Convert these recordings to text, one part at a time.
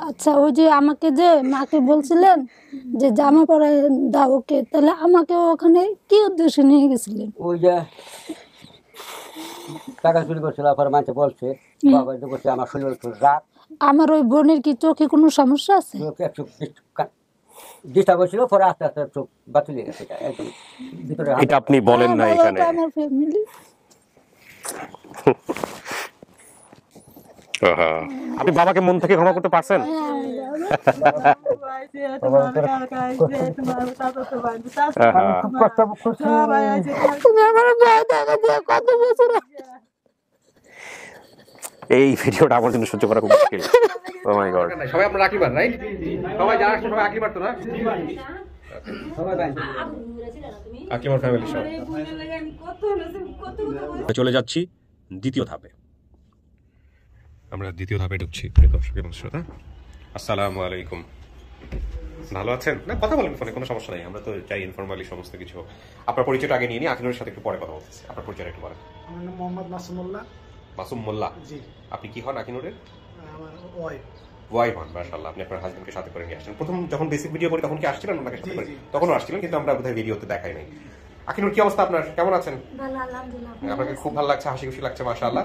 আচ্ছা, ওই যে আমাকে যে মাকে বলছিলেন যে জামা পরায় দাও ওকে, তাহলে আমাকে ওখানে কি উদ্দেশ্যে নিয়ে গেছিলেন? ওই যে টাকা চুরি করছিল, পরে মানুষে বলছে বাবা যে করছে আমার শরীর একটু রাত, আমার ওই বোনের কি চোখে কোনো সমস্যা আছে? একটু ডিস্টার্ব হয়েছিল, পরে আস্তে আস্তে চোখ বাতিল হয়ে গেছে একদম ভিতরে। এটা আপনি বলেন না হ্যাঁ, এখানে। ওটা আমার ফ্যামিলি। আপনি বাবাকে মন থেকে ক্ষমা করতে পারছেন? এই ভিডিওটা আমার জন্য সহ্য করা খুব মুশকিল। ও মাই গড। সবাই আপনারা আকিবার, রাইট? সবাই যারা আসছে সবাই আকিবার তো না? আকিবার ফ্যামিলি সব। চলে যাচ্ছি দ্বিতীয় ধাপে। আমরা দ্বিতীয় ধাপে ঢুকছি। দর্শক এবং শ্রোতা, আসসালামু আলাইকুম। ভালো আছেন? না, কথা বলেন ফোনে, কোনো সমস্যা নাই। আমরা তো চাই ইনফরমালি সমস্ত কিছু। আপনার পরিচয়টা আগে নিয়ে নিই, আকিনুরের সাথে একটু পরে কথা বলতেছি। আপনার পরিচয়টা একটু বলেন। আমার নাম মোহাম্মদ মাসুম মোল্লা। মাসুম মোল্লা। জি। আপনি কি হন আকিনুরের? আমার ওয়াইফ। ওয়াইফ হন, মাশাআল্লাহ। আপনি আপনার হাজবেন্ডকে সাথে করে নিয়ে আসছেন। প্রথম যখন বেসিক ভিডিও করি তখন কি আসছিলেন ওনাকে সাথে করে? তখনও আসছিলেন, কিন্তু আমরা বোধহয় ভিডিওতে দেখাই নাই। আকিনুর, কি অবস্থা আপনার? কেমন আছেন? ভালো, আলহামদুলিল্লাহ। আপনাকে খুব ভালো লাগছে, হাসি খুশি লাগছে, মাশাআল্লাহ।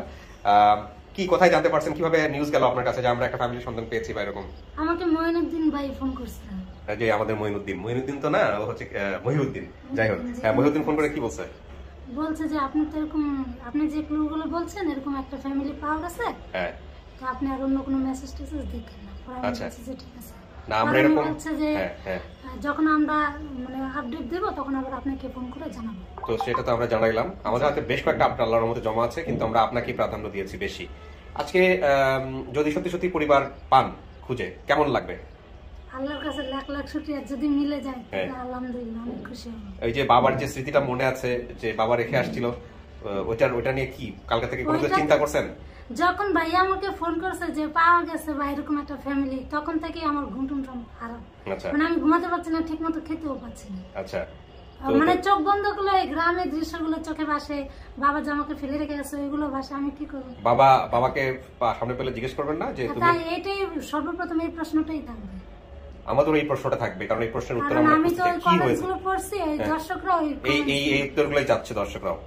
কি কোথায় জানতে পারছেন, কিভাবে নিউজ গেল আপনার কাছে যে আমরা একটা ফ্যামিলির সন্ধান পেয়েছি বা এরকম? আমাকে মঈনুদ্দিন ভাই ফোন করছিল। যে আমাদের মঈনুদ্দিন তো না, ও হচ্ছে মহিউদ্দিন। যাই হোক, হ্যাঁ, মহিউদ্দিন ফোন করে কি বলছে? বলছে যে আপনি তো এরকম, আপনি যে ক্লুগুলো বলছেন এরকম একটা ফ্যামিলি পাওয়া গেছে, হ্যাঁ, তো আপনি আর অন্য কোনো মেসেজ টেসেজ দেখেন না। আচ্ছা, ঠিক আছে। না আমরা এরকম বলছে যে যখন আমরা মানে আপডেট দেব তখন আবার আপনাকে ফোন করে জানাবো। তো সেটা তো আমরা জানাইলাম। আমাদের হাতে বেশ কয়েকটা আপডেট আল্লাহর মধ্যে জমা আছে, কিন্তু আমরা আপনাকেই প্রাধান্য দিয়েছি বেশি। আজকে যদি সত্যি সত্যি পরিবার পান খুঁজে, কেমন লাগবে? আল্লাহর কাছে লাখ লাখ শুকরিয়া, যদি মিলে যায় তাহলে আলহামদুলিল্লাহ অনেক খুশি হব। ওই যে বাবার যে স্মৃতিটা মনে আছে যে বাবা রেখে আসছিল, ওটা নিয়ে কি কালকে থেকে কোনো চিন্তা করছেন? যখন ভাইয়া আমাকে ফোন করছে যে পাওয়া গেছে বা এরকম একটা ফ্যামিলি, তখন থেকেই আমার ঘুম টুম খারাপ। মানে আমি ঘুমাতে পারছি না, ঠিক মতো খেতেও পারছি না। আচ্ছা, মানে চোখ বন্ধ করলে গ্রামের দৃশ্যগুলো চোখে ভাসে, বাবা যে আমাকে ফেলে রেখে গেছে ওইগুলো ভাসে। আমি কি করবো? বাবাকে সামনে পেলে জিজ্ঞেস করবেন না যে তুমি? তাই এটাই সর্বপ্রথম, এই প্রশ্নটাই থাকবে। আমাদের এই প্রশ্নটা থাকবে, কারণ এই প্রশ্নের উত্তর আমরা আমি তো খুঁজতে কি হয়েছে কমেন্টসগুলো পড়ছি, এই দর্শকরাও এই উত্তরগুলোই চাচ্ছে, দর্শকরাও।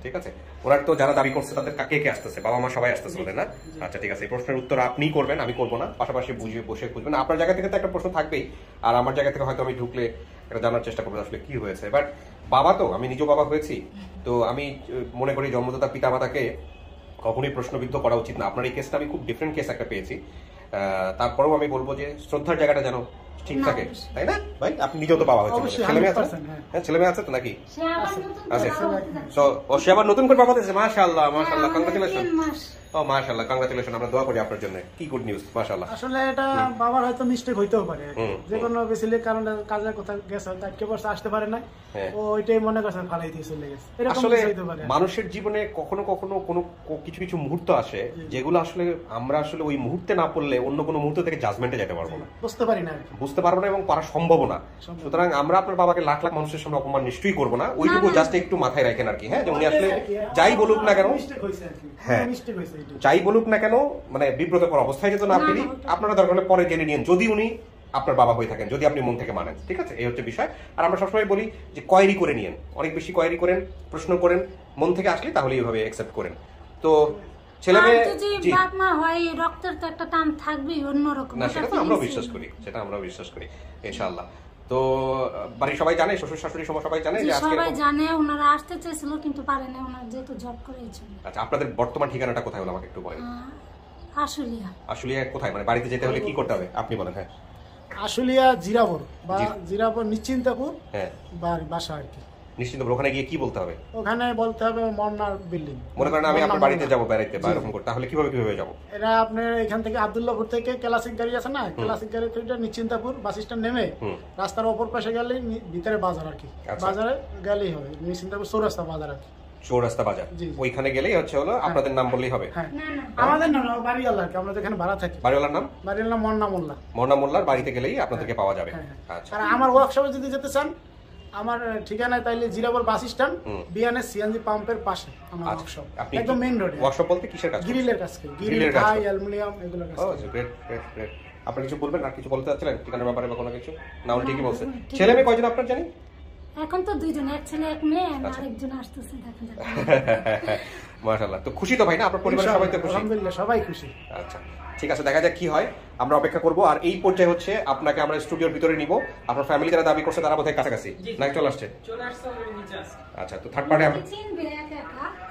ঠিক আছে, ওরা তো যারা দাবি করছে তাদের কে কে আসতেছে? বাবা মা সবাই আসতেছে বলে না? আচ্ছা, ঠিক আছে, এই প্রশ্নের উত্তর আপনিই করবেন, আমি করবো না। পাশাপাশি বুঝে বসে খুঁজবেন। আপনার জায়গা থেকে তো একটা প্রশ্ন থাকবেই, আর আমার জায়গা থেকে হয়তো আমি ঢুকলে এটা জানার চেষ্টা করবো আসলে কি হয়েছে। বাট বাবা তো, আমি নিজেও বাবা হয়েছি, তো আমি মনে করি জন্মদাতা পিতা মাতাকে কখনোই প্রশ্নবিদ্ধ করা উচিত না। আপনার এই কেসটা আমি খুব ডিফারেন্ট কেস একটা পেয়েছি, তারপরেও আমি বলবো যে শ্রদ্ধার জায়গাটা যেন ঠিক থাকে, তাই না ভাই? আপনি নিজেও তো বাবা হয়েছে, ছেলে মেয়ে আছে? হ্যাঁ, ছেলে মেয়ে আছে তো নাকি? আচ্ছা, তো ও সে আবার নতুন করে বাবা হয়েছে, মাশাআল্লাহ মাশাআল্লাহ, কংগ্রাচুলেশন। ও মাশাআল্লাহ, কংগ্রাচুলেশন, আমরা দোয়া করি আপনার জন্য। কি গুড নিউজ, মাশাআল্লাহ। আসলে এটা বাবার হয়তো মিস্টেক হইতেও পারে, যে কোনো বেসিলি কারণে কাজের কথা গেছে, আজকে বসে আসতে পারে না, ও ওইটাই মনে করছে ফালাই দিয়ে চলে গেছে। আসলে মানুষের জীবনে কখনো কখনো কোনো কিছু কিছু মুহূর্ত আসে যেগুলো আসলে আমরা আসলে ওই মুহূর্তে না পড়লে অন্য কোনো মুহূর্ত থেকে জাজমেন্টে যেতে পারবো না, বুঝতে পারবো না এবং পারা সম্ভব না। সুতরাং আমরা আপনার বাবাকে লাখ লাখ মানুষের সামনে অপমান নিশ্চয়ই করবো না, ওইটুকু জাস্ট একটু মাথায় রাখেন আর কি। হ্যাঁ, যে উনি আসলে যাই বলুক না কেন, হ্যাঁ যাই বলুক না কেন, মানে বিব্রতকর অবস্থায় যেত না আপনি, আপনারা দরকার হলে পরে জেনে নিন যদি উনি আপনার বাবা হয়ে থাকেন, যদি আপনি মন থেকে মানেন। ঠিক আছে, এই হচ্ছে বিষয়। আর আমরা সবসময় বলি যে কোয়েরি করে নিন, অনেক বেশি কোয়েরি করেন, প্রশ্ন করেন, মন থেকে আসলে তাহলে এইভাবে অ্যাকসেপ্ট করেন। তো ছেলে মেয়ে বাপ মা হয়, রক্তের তো একটা টান থাকবেই অন্যরকম, না সেটা তো আমরাও বিশ্বাস করি, সেটা আমরাও বিশ্বাস করি ইনশাআল্লাহ। তো বাড়ির সবাই জানে, শ্বশুর শাশুড়ি সবাই জানে যে আজকে সবাই জানে, ওনারা আসতে চেয়েছিল কিন্তু পারে না, ওনারা যেহেতু জব করে এই জন্য। আচ্ছা, আপনাদের বর্তমান ঠিকানাটা কোথায় হলো আমাকে একটু বলেন। আশুলিয়া কোথায়, মানে বাড়িতে যেতে হলে কি করতে হবে আপনি বলেন। হ্যাঁ, আশুলিয়া জিরাপুর বা জিরাপুর নিশ্চিন্তপুর, হ্যাঁ বাসা আর কি। নিশ্চিন্তপুর, ওখানে গিয়ে কি বলতে হবে? ওখানে বলতে হবে মন্নার বিল্ডিং। মনে করেন আমি আপনার বাড়িতে যাবো বেড়াইতে বা এরকম করতে, তাহলে কিভাবে যাবো? এটা আপনার এখান থেকে আব্দুল্লাহপুর থেকে ক্লাসিক গাড়ি আছে না, ক্লাসিক গাড়ি থেকে নিশ্চিন্তপুর বাস স্ট্যান্ড নেমে রাস্তার অপর পাশে গেলে ভিতরে বাজার আর কি, বাজারে গেলেই হবে, নিশ্চিন্তপুর চৌরাস্তা বাজার আর কি, চৌরাস্তা বাজার। ওইখানে গেলেই হচ্ছে হলো আপনাদের নাম বললেই হবে। আমাদের নাম বাড়িওয়ালা, আমরা যেখানে ভাড়া থাকি, বাড়িওয়ালার নাম মন্না মোল্লার বাড়িতে গেলেই আপনাদেরকে পাওয়া যাবে। আচ্ছা, আর আমার ওয়ার্কশপে যদি যেতে চান, আমার ঠিকানায় তাইলে Jirapur bus stand, BNS CNG পাম্পের পাশে আমার ওয়ার্কশপ, একদম মেইন রোডে। ওয়ার্কশপ বলতে কিসের কাজ? গ্রিলের কাজ, গ্রিল, ভাই, অ্যালুমিনিয়াম এগুলোর কাজ। ও গ্রেট গ্রেট গ্রেট। আপনি কিছু বলবেন, আর কিছু বলতে চাচ্ছিলেন ঠিকানার ব্যাপারে বা কোনো কিছু? না উনি ঠিকই বলছে। ছেলে মেয়ে কয়জন আপনার জানি? এখন তো দুইজন, এক ছেলে এক মেয়ে, আরেকজন আসতেছে দেখেন। মাশাআল্লাহ। তো খুশি তো ভাই না, আপনার পরিবারের সবাই তো খুশি? আলহামদুলিল্লাহ সবাই খুশি। আচ্ছা ঠিক আছে, দেখা যাক কি হয়, আমরা অপেক্ষা করব। আর এই পর্যায়ে হচ্ছে আপনাকে আমরা স্টুডিওর ভিতরে নিব, আপনার ফ্যামিলি যারা দাবি করছে তারা বোধহয় কাছাকাছি নাকি চলে আসছে? আচ্ছা, তো থার্ড পার্টি আমরা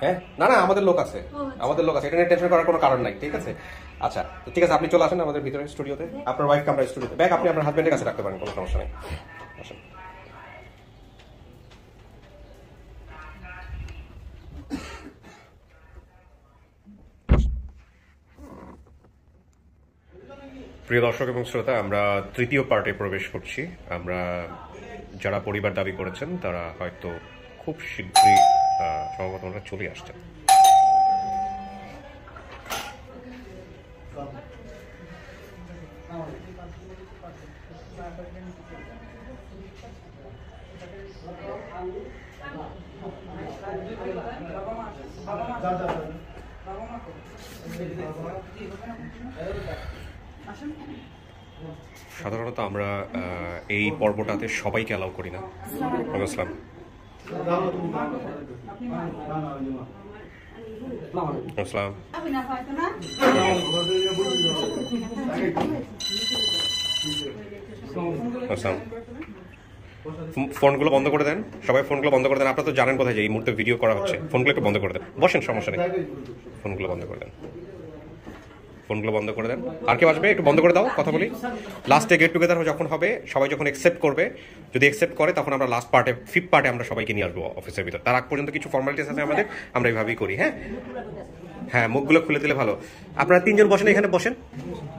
হ্যাঁ না না আমাদের লোক আছে, আমাদের লোক আছে, এটা নিয়ে টেনশন করার কোনো কারণ নাই, ঠিক আছে? আচ্ছা তো ঠিক আছে, আপনি চলে আসেন আমাদের ভিতরে স্টুডিওতে, আপনার ওয়াইফকে আমরা স্টুডিওতে, ব্যাগ আপনি আপনার হাজবেন্ডের কাছে রাখতে পারেন, কোনো সমস্যা নেই। আসেন। প্রিয় দর্শক এবং শ্রোতা, আমরা তৃতীয় পার্টে প্রবেশ করছি। আমরা যারা পরিবার দাবি করেছেন তারা হয়তো খুব শীঘ্রই সম্ভবত আমরা চলে আসছেন। সাধারণত আমরা এই পর্বটাতে সবাইকে অ্যালাউ করি না। আসসালাম। আসসালাম। আসসালাম। ফোনগুলো বন্ধ করে দেন, সবাই ফোনগুলো বন্ধ করে দেন। আপনারা তো জানেন কোথায় যে এই মুহূর্তে ভিডিও করা হচ্ছে, ফোনগুলো একটু বন্ধ করে দেন। বসেন, সমস্যা নেই, ফোনগুলো বন্ধ করে দেন, ফোনগুলো বন্ধ করে দেন। আর কেউ আসবে একটু বন্ধ করে দাও, কথা বলি। লাস্টে গেট টুগেদার যখন হবে, সবাই যখন অ্যাকসেপ্ট করবে, যদি অ্যাকসেপ্ট করে তখন আমরা লাস্ট পার্টে, ফিফথ পার্টে আমরা সবাইকে নিয়ে আসবো অফিসের ভিতর। তার আগ পর্যন্ত কিছু ফর্মালিটিস আছে আমাদের, আমরা এইভাবেই করি। হ্যাঁ হ্যাঁ, মুখগুলো খুলে দিলে ভালো। আপনারা তিনজন বসেন এখানে, বসেন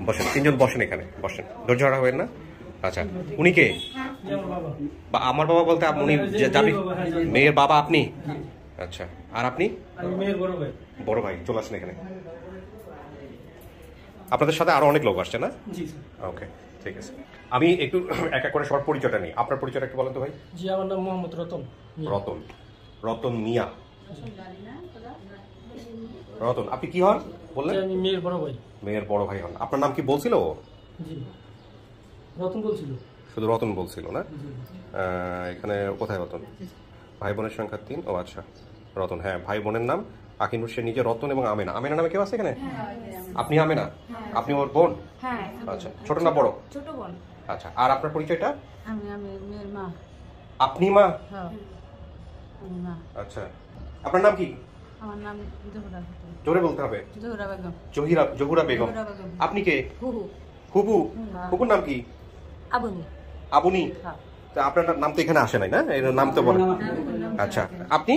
বসেন, তিনজন বসেন এখানে, বসেন, ধৈর্য হারা হবেন না। আচ্ছা, উনি কে? আমার বাবা বলতে উনি যাবি, মেয়ের বাবা আপনি? আচ্ছা, আর আপনি? বড় ভাই। চলে আসেন এখানে। আপনাদের সাথে আরো অনেক লোক আসছে না? ওকে, ঠিক আছে। আমি একটু এক এক করে সবার পরিচয়টা নিই। আপনার পরিচয়টা একটু বলেন তো ভাই। জি, আমার নাম মোহাম্মদ রতন। রতন, রতন মিয়া। রতন, আপনি কি হন বললেন? আমি মেয়ের বড় ভাই। মেয়ের বড় ভাই হন। আপনার নাম কি বলছিল? জি, রতন বলছিল। শুধু রতন বলছিল না? এখানে কোথায় রতন? ভাই বোনের সংখ্যা 3। ও আচ্ছা, রতন। হ্যাঁ, ভাই বোনের নাম আকিনুর, সে নিজে রতন এবং আমেনা। আমেনা নামে কেউ আছে এখানে? আপনি আমেনা? আপনি ওর বোন? হ্যাঁ। আচ্ছা, ছোট না বড়? ছোট বোন। আচ্ছা, আর আপনার পরিচয়টা? আমি মেয়ের মা। আপনি মা? হ্যাঁ, আমি মা। আচ্ছা, আপনার নাম কি? আমার নাম জহুরা বেগম। জোরে বলতে হবে। জহুরা বেগম। জহুরা বেগম। আপনি কে? হুহু। হুবু? হুবুর নাম কি? আবুনি। আবুনি? হ্যাঁ। তা আপনার নাম তো এখানে আসে নাই না, এর নাম তো বলেন। আচ্ছা, আপনি?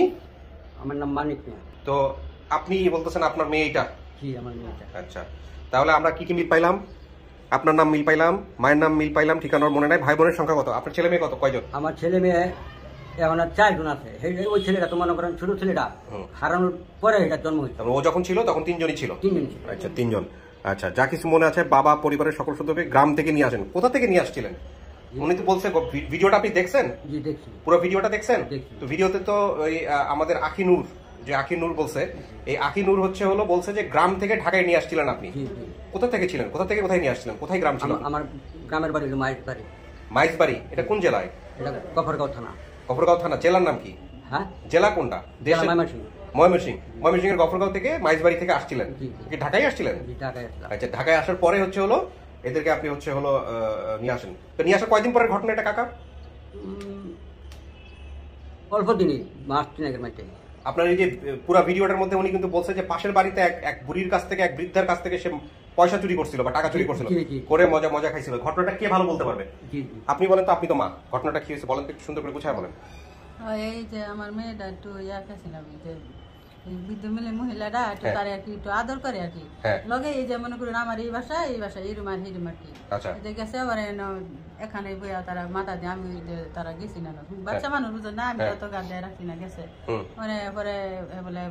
আমার নাম মানিক মিয়া। তো আপনি বলতেছেন আপনার মেয়ে এটা? জি, আমার মেয়েটা। আচ্ছা, তাহলে আমরা কি কি মিল পাইলাম? আপনার নাম মিল পাইলাম, মায়ের নাম মিল পাইলাম, ঠিকানার মনে নাই। ভাই বোনের সংখ্যা কত? আপনার ছেলে মেয়ে কত, কয়জন? আমার ছেলে মেয়ে এখন আর 4 জন আছে। ওই ছেলেটা তো মনে করেন ছোট ছেলেটা হারানোর পরে এটা জন্ম হয়েছে। ও যখন ছিল তখন 3 জনই ছিল? 3 জন ছিল। আচ্ছা, 3 জন। আচ্ছা, যা কিছু মনে আছে, বাবা পরিবারের সকল সদস্যকে গ্রাম থেকে নিয়ে আসেন। কোথা থেকে নিয়ে আসছিলেন? উনি তো বলছে, ভিডিওটা আপনি দেখছেন? জি, দেখছি। পুরো ভিডিওটা দেখছেন? দেখছি। তো ভিডিওতে তো ওই আমাদের আকিনুর, যে আকিনুর বলছে, এই আকিনুর বলছে যে গ্রাম থেকে ঢাকায় নিয়ে আসছিলেন আপনি। জি, জি। কোথা থেকে ছিলেন? কোথা থেকে কোথায় নিয়ে আসছিলেন? কোথায় গ্রাম ছিল? আমার গ্রামের বাড়ি হলো মায়ের বাড়ি। মাইজ বাড়ি? এটা কোন জেলায়? এটা কফরগাঁও থানা। গফরগাঁও থানা। জেলার নাম কি? হ্যাঁ, জেলা কোনটা? জেলা ময়মনসিংহ। ময়মনসিংহ এর গফরগাঁও থেকে মাইজবাড়ি থেকে আসছিলেন? জি। কি ঢাকায় আসছিলেন? জি, ঢাকায় আসলাম। আচ্ছা, ঢাকায় আসার পরে এদেরকে আপনি নিয়ে আসেন। তো নিয়ে আসার কয়দিন পরের ঘটনা এটা কাকা? অল্প দিনই, মাস 3 মধ্যে। আপনার এই যে পুরো ভিডিওটার মধ্যে উনি কিন্তু বলছে যে পাশের বাড়িতে এক বুড়ির কাছ থেকে, এক বৃদ্ধার কাছ থেকে সে পয়সা চুরি করছিল বা টাকা চুরি করছিল, করে মজা খাইছিল। ঘটনাটা কে ভালো বলতে পারবে? আপনি বলেন তো, আপনি তো মা। ঘটনাটা কি হয়েছে বলেন তো, একটু সুন্দর করে গুছায় বলেন। এই যে আমার মেয়েটা একটু খাইছিলাম, যে বৃদ্ধ মিলে মহিলাটা একটু তার আর কি একটু আদর করে আর কি। লগে এই যে মনে করুন আমার এই বাসা এই রুম আর আর কি। যে গেছে আবার এখানে বইয়া তারা মাথা দিয়ে, আমি তারা গেছি না, বাচ্চা মানুষ বুঝো না, আমি অত গাদ রাখি না, গেছে পরে বলে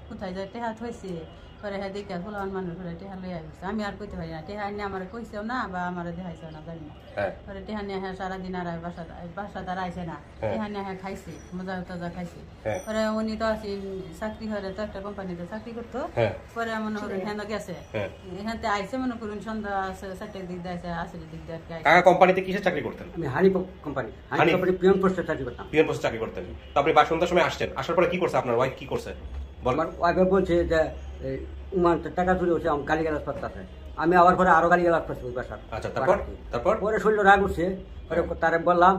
কোথায় যায় টেহাত হয়েছে, পরে হ্যাঁ দেখে ফুলান মানুষ করে টেহা লইয়া গেছে আমি আর কইতে পারি না টেহা নিয়ে আমার কইছেও না বা আমার দেখাইছেও না জানি না পরে টেহা নিয়ে হ্যাঁ সারাদিন আর বাসা তার আইসে না টেহা নিয়ে হ্যাঁ খাইছে মজা টজা খাইছে পরে উনি তো আছে চাকরি করে তো একটা কোম্পানিতে চাকরি করতো পরে মনে করুন হ্যাঁ গেছে হ্যাঁ আইসে মনে করুন সন্ধ্যা 4টার দিক দিয়ে আসে 8টার দিক দিয়ে কাকা কোম্পানিতে কিসের চাকরি করতেন? আমি হানি কোম্পানি পিয়ন পোস্টে চাকরি করতাম। পিয়ন পোস্টে চাকরি করতেন। তো আপনি সন্ধ্যার সময় আসছেন, আসার পরে কি করছে আপনার ওয়াইফ? কি করছে আমার ওয়াইফ বলছে যে টাকা চুরি হচ্ছে, গালি গালাজ করতেছে। আমি আবার পরে আরো গালি গালাজ করছি ওই বাসার। আচ্ছা, তারপর পরে শরীর রাগ উঠছে, পরে তারে বললাম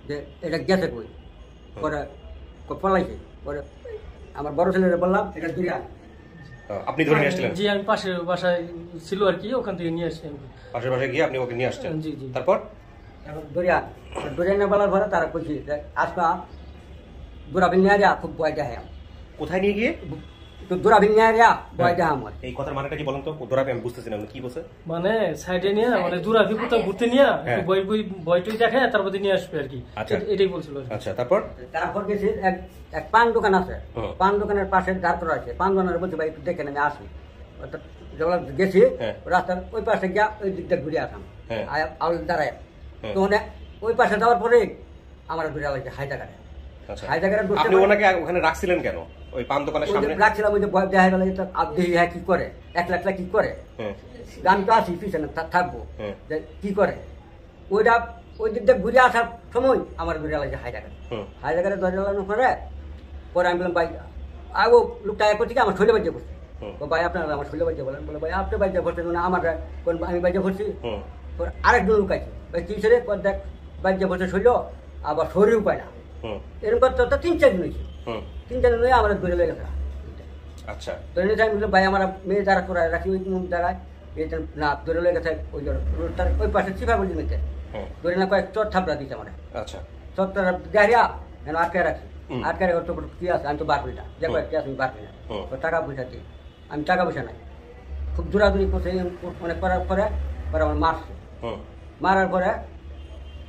যে এটা গেছে কই, পরে পলাইছে। পরে আমার বড় ছেলেরে বললাম এটা দুইটা। আপনি ধরে নিয়ে আসছিলেন? জি, আমি পাশের বাসায় ছিল আর কি, ওখান থেকে নিয়ে আসছি। পাশের বাসায় গিয়ে আপনি ওকে নিয়ে আসছেন? জি জি। তারপর দরিয়া না বলার পরে তারা কইছি যে আজকা দুরাবিন নিয়ে খুব ভয় দেয়। কোথায় নিয়ে গিয়ে? তো দুরাবিন নিয়ে ভয় দেয় আমার। এই কথার মানেটা কি বলেন তো? দুরাবি আমি বুঝতেছি না কি বলছে। মানে সাইডে নিয়ে মানে দুরাবি কোথাও ঘুরতে নিয়ে বইটই দেখে তারপর নিয়ে আসবে আর কি, এটাই বলছিল। আচ্ছা, তারপর গেছি এক পান দোকান আছে, পান দোকানের পাশে দাঁড় করা আছে। পান দোকানের বলছে ভাই একটু দেখে আমি আসি। যখন গেছি রাস্তার ওই পাশে গিয়া ওই দিকটা ঘুরে আসলাম, দাঁড়ায়। তো ওই পাশে যাওয়ার পরে আমার ঘুরে লাগছে হায়দ্রাবাদে। আপনি ওনাকে ওখানে রাখছিলেন কেন? ওই পান দোকানের সামনে রাখছিলাম, ওই যে ভয় দেখা গেল কি করে, একলা কি করে, আমি তো আসি পিছনে থাকবো কি করে। ওইটা ওই দিকটা ঘুরে আসার সময় আমার ঘুরে লাগছে হায়দ্রাবাদে ধরে লাগানোর পরে আমি বললাম ভাই ও লোকটা এক করছি আমার শৈলে বাজ্যে করছে। ভাই আপনার আমার শৈলে বাজ্যে বলেন, বলে ভাই আপনি বাজ্যে ভরছেন আমার আমি বাজ্যে ভরছি। আরেকজন লোক আছে ভাই কি ছেলে দেখ বাজ্যে ভরছে শৈল আবার শরীর উপায় না, এরকম করতে 3-4 দিন হয়েছে। 3-4 দিন হয়ে আমার ঘুরে লেগে গেছে। আচ্ছা, তো ভাই আমার মেয়ে দ্বারা করে রাখি ওই জায়গায় না ধরে লেগে গেছে। ওই পাশে চিপা বলি মেয়েতে ধরে না কয়েক চট থাপড়া দিচ্ছে আমার। আচ্ছা, চটটা দেখিয়া কেন আটকে রাখছি, আটকে রেখে তোর কি আছে আমি তো বার করি না, যে কয়েক আছে আমি বার করি না। টাকা পয়সা দিই, আমি টাকা পয়সা নাই। খুব দূরাদূরি করছে অনেক করার পরে আমার মারছে। মারার পরে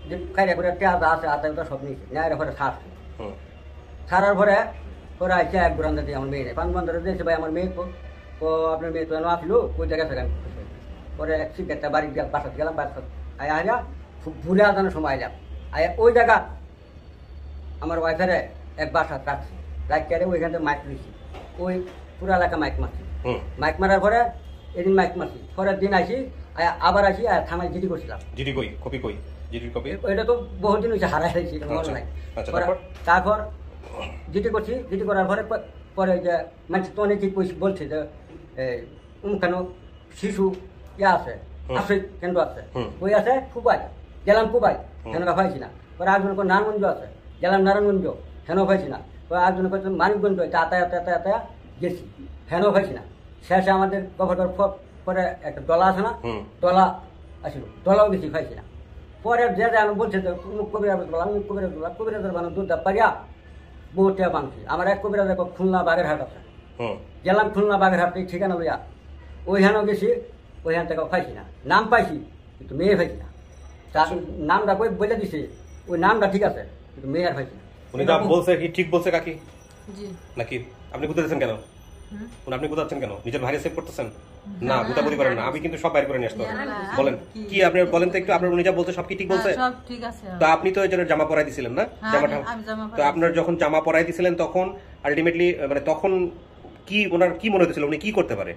যে খাইয়া করে আদা আছে আদা সব নিয়েছে, নেয় পরে ছাড়ছে। ছাড়ার পরে আইসে এক বুড়ান দিয়ে আমার মেয়ে নেই পান বন্ধ দিয়েছে। ভাই আমার মেয়ে আপনার মেয়ে তো এনে আসলো ওই জায়গায় থেকে। পরে এক সিগারেটটা বাড়ি বাসাতে গেলাম, বাসা আয়া হারিয়া খুব ভুলে আদানোর সময় আইলাম। আয়া ওই জায়গা আমার ওয়াইফারে এক বাসা রাখছি, রাখতে ওইখান থেকে মাইক নিয়েছি, ওই পুরো এলাকা মাইক মারছি। মাইক মারার পরে এদিন মাইক মারছি, পরের দিন আসি আবার আসি থানায় জিডি করছিলাম। জিডি কই কপি কই জিডির কপি? এটা তো বহুদিন হয়েছে, হারাই হয়েছি মনে নাই। তারপর জিডি করছি, জিডি করার পরে পরে যে মানুষ তো অনেক বলছে যে কেন শিশু ইয়া আছে আশ্রয় কেন্দ্র আছে, ওই আছে কুবাই গেলাম, কুবাই হেন পাইছি না। পরে একজন নারায়ণগঞ্জ আছে, গেলাম নারায়ণগঞ্জ হেন পাইছি না। পরে একজন মানিকগঞ্জ আতায়া গেছি হেনও পাইছি না। শেষে আমাদের গভর্নর পরে একটা ডলা আছে না, ডলা আসিল, ডলাও গেছি পাইছি না। পরে যে আমি বলছে যে কবিরাজ বললাম, কবিরাজের বানো দুধ পারিয়া বহুটিয়া বানছি। আমার এক কবিরাজ খুলনা বাগেরহাট আছে, গেলাম খুলনা বাগেরহাট ঠিকানা লইয়া ওইখানেও গেছি, ওইখান থেকে পাইছি না। নাম পাইছি কিন্তু মেয়ে পাইছি না। তার নামটা কই বলে দিছে, ওই নামটা ঠিক আছে কিন্তু মেয়ে আর পাইছি না। উনি যা বলছে কি ঠিক বলছে কাকি নাকি? আপনি বুঝতেছেন কেন? আপনি বুঝাচ্ছেন কেন? নিজের ভাইরে সেভ করতেছেন না, বুঝাবুঝি করেন না। আমি কিন্তু সব বাইরে করে নিয়ে আসতে বলেন কি আপনি বলেন তো একটু, আপনার উনি যা বলছে সব কি ঠিক বলছে? তো আপনি তো এই জন্য জামা পরাই দিছিলেন না, জামাটা তো আপনার যখন জামা পরাই দিছিলেন তখন আলটিমেটলি মানে তখন কি ওনার কি মনে হচ্ছিল উনি কি করতে পারে?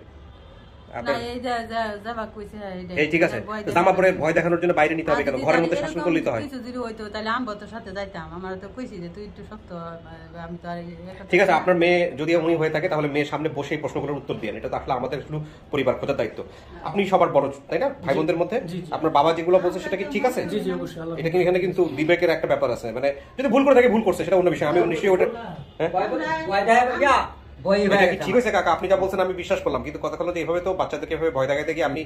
ঠিক আছে, জামা পরে ভয় দেখানোর জন্য বাইরে নিতে হবে কেন? ঘরের মধ্যে শাসন করলেই তো হয়। ঠিক আছে, আপনার মেয়ে যদি উনি হয়ে থাকে তাহলে মেয়ের সামনে বসে এই প্রশ্নগুলোর উত্তর দিয়ে, এটা তো আসলে আমাদের শুধু পরিবার খোঁজার দায়িত্ব। আপনি সবার বড় তাই না ভাই বোনদের মধ্যে? আপনার বাবা যেগুলো বলছে সেটা কি ঠিক আছে? এটা কি এখানে কিন্তু বিবেকের একটা ব্যাপার আছে, মানে যদি ভুল করে থাকে ভুল করছে সেটা অন্য বিষয়। আমি নিশ্চয়ই ওটা ঠিক আছে কাকা, আপনি যা বলছেন আমি বিশ্বাস করলাম, কিন্তু কথা হলো যে এইভাবে তো বাচ্চাদেরকে এভাবে ভয় দেখাতে গিয়ে আপনি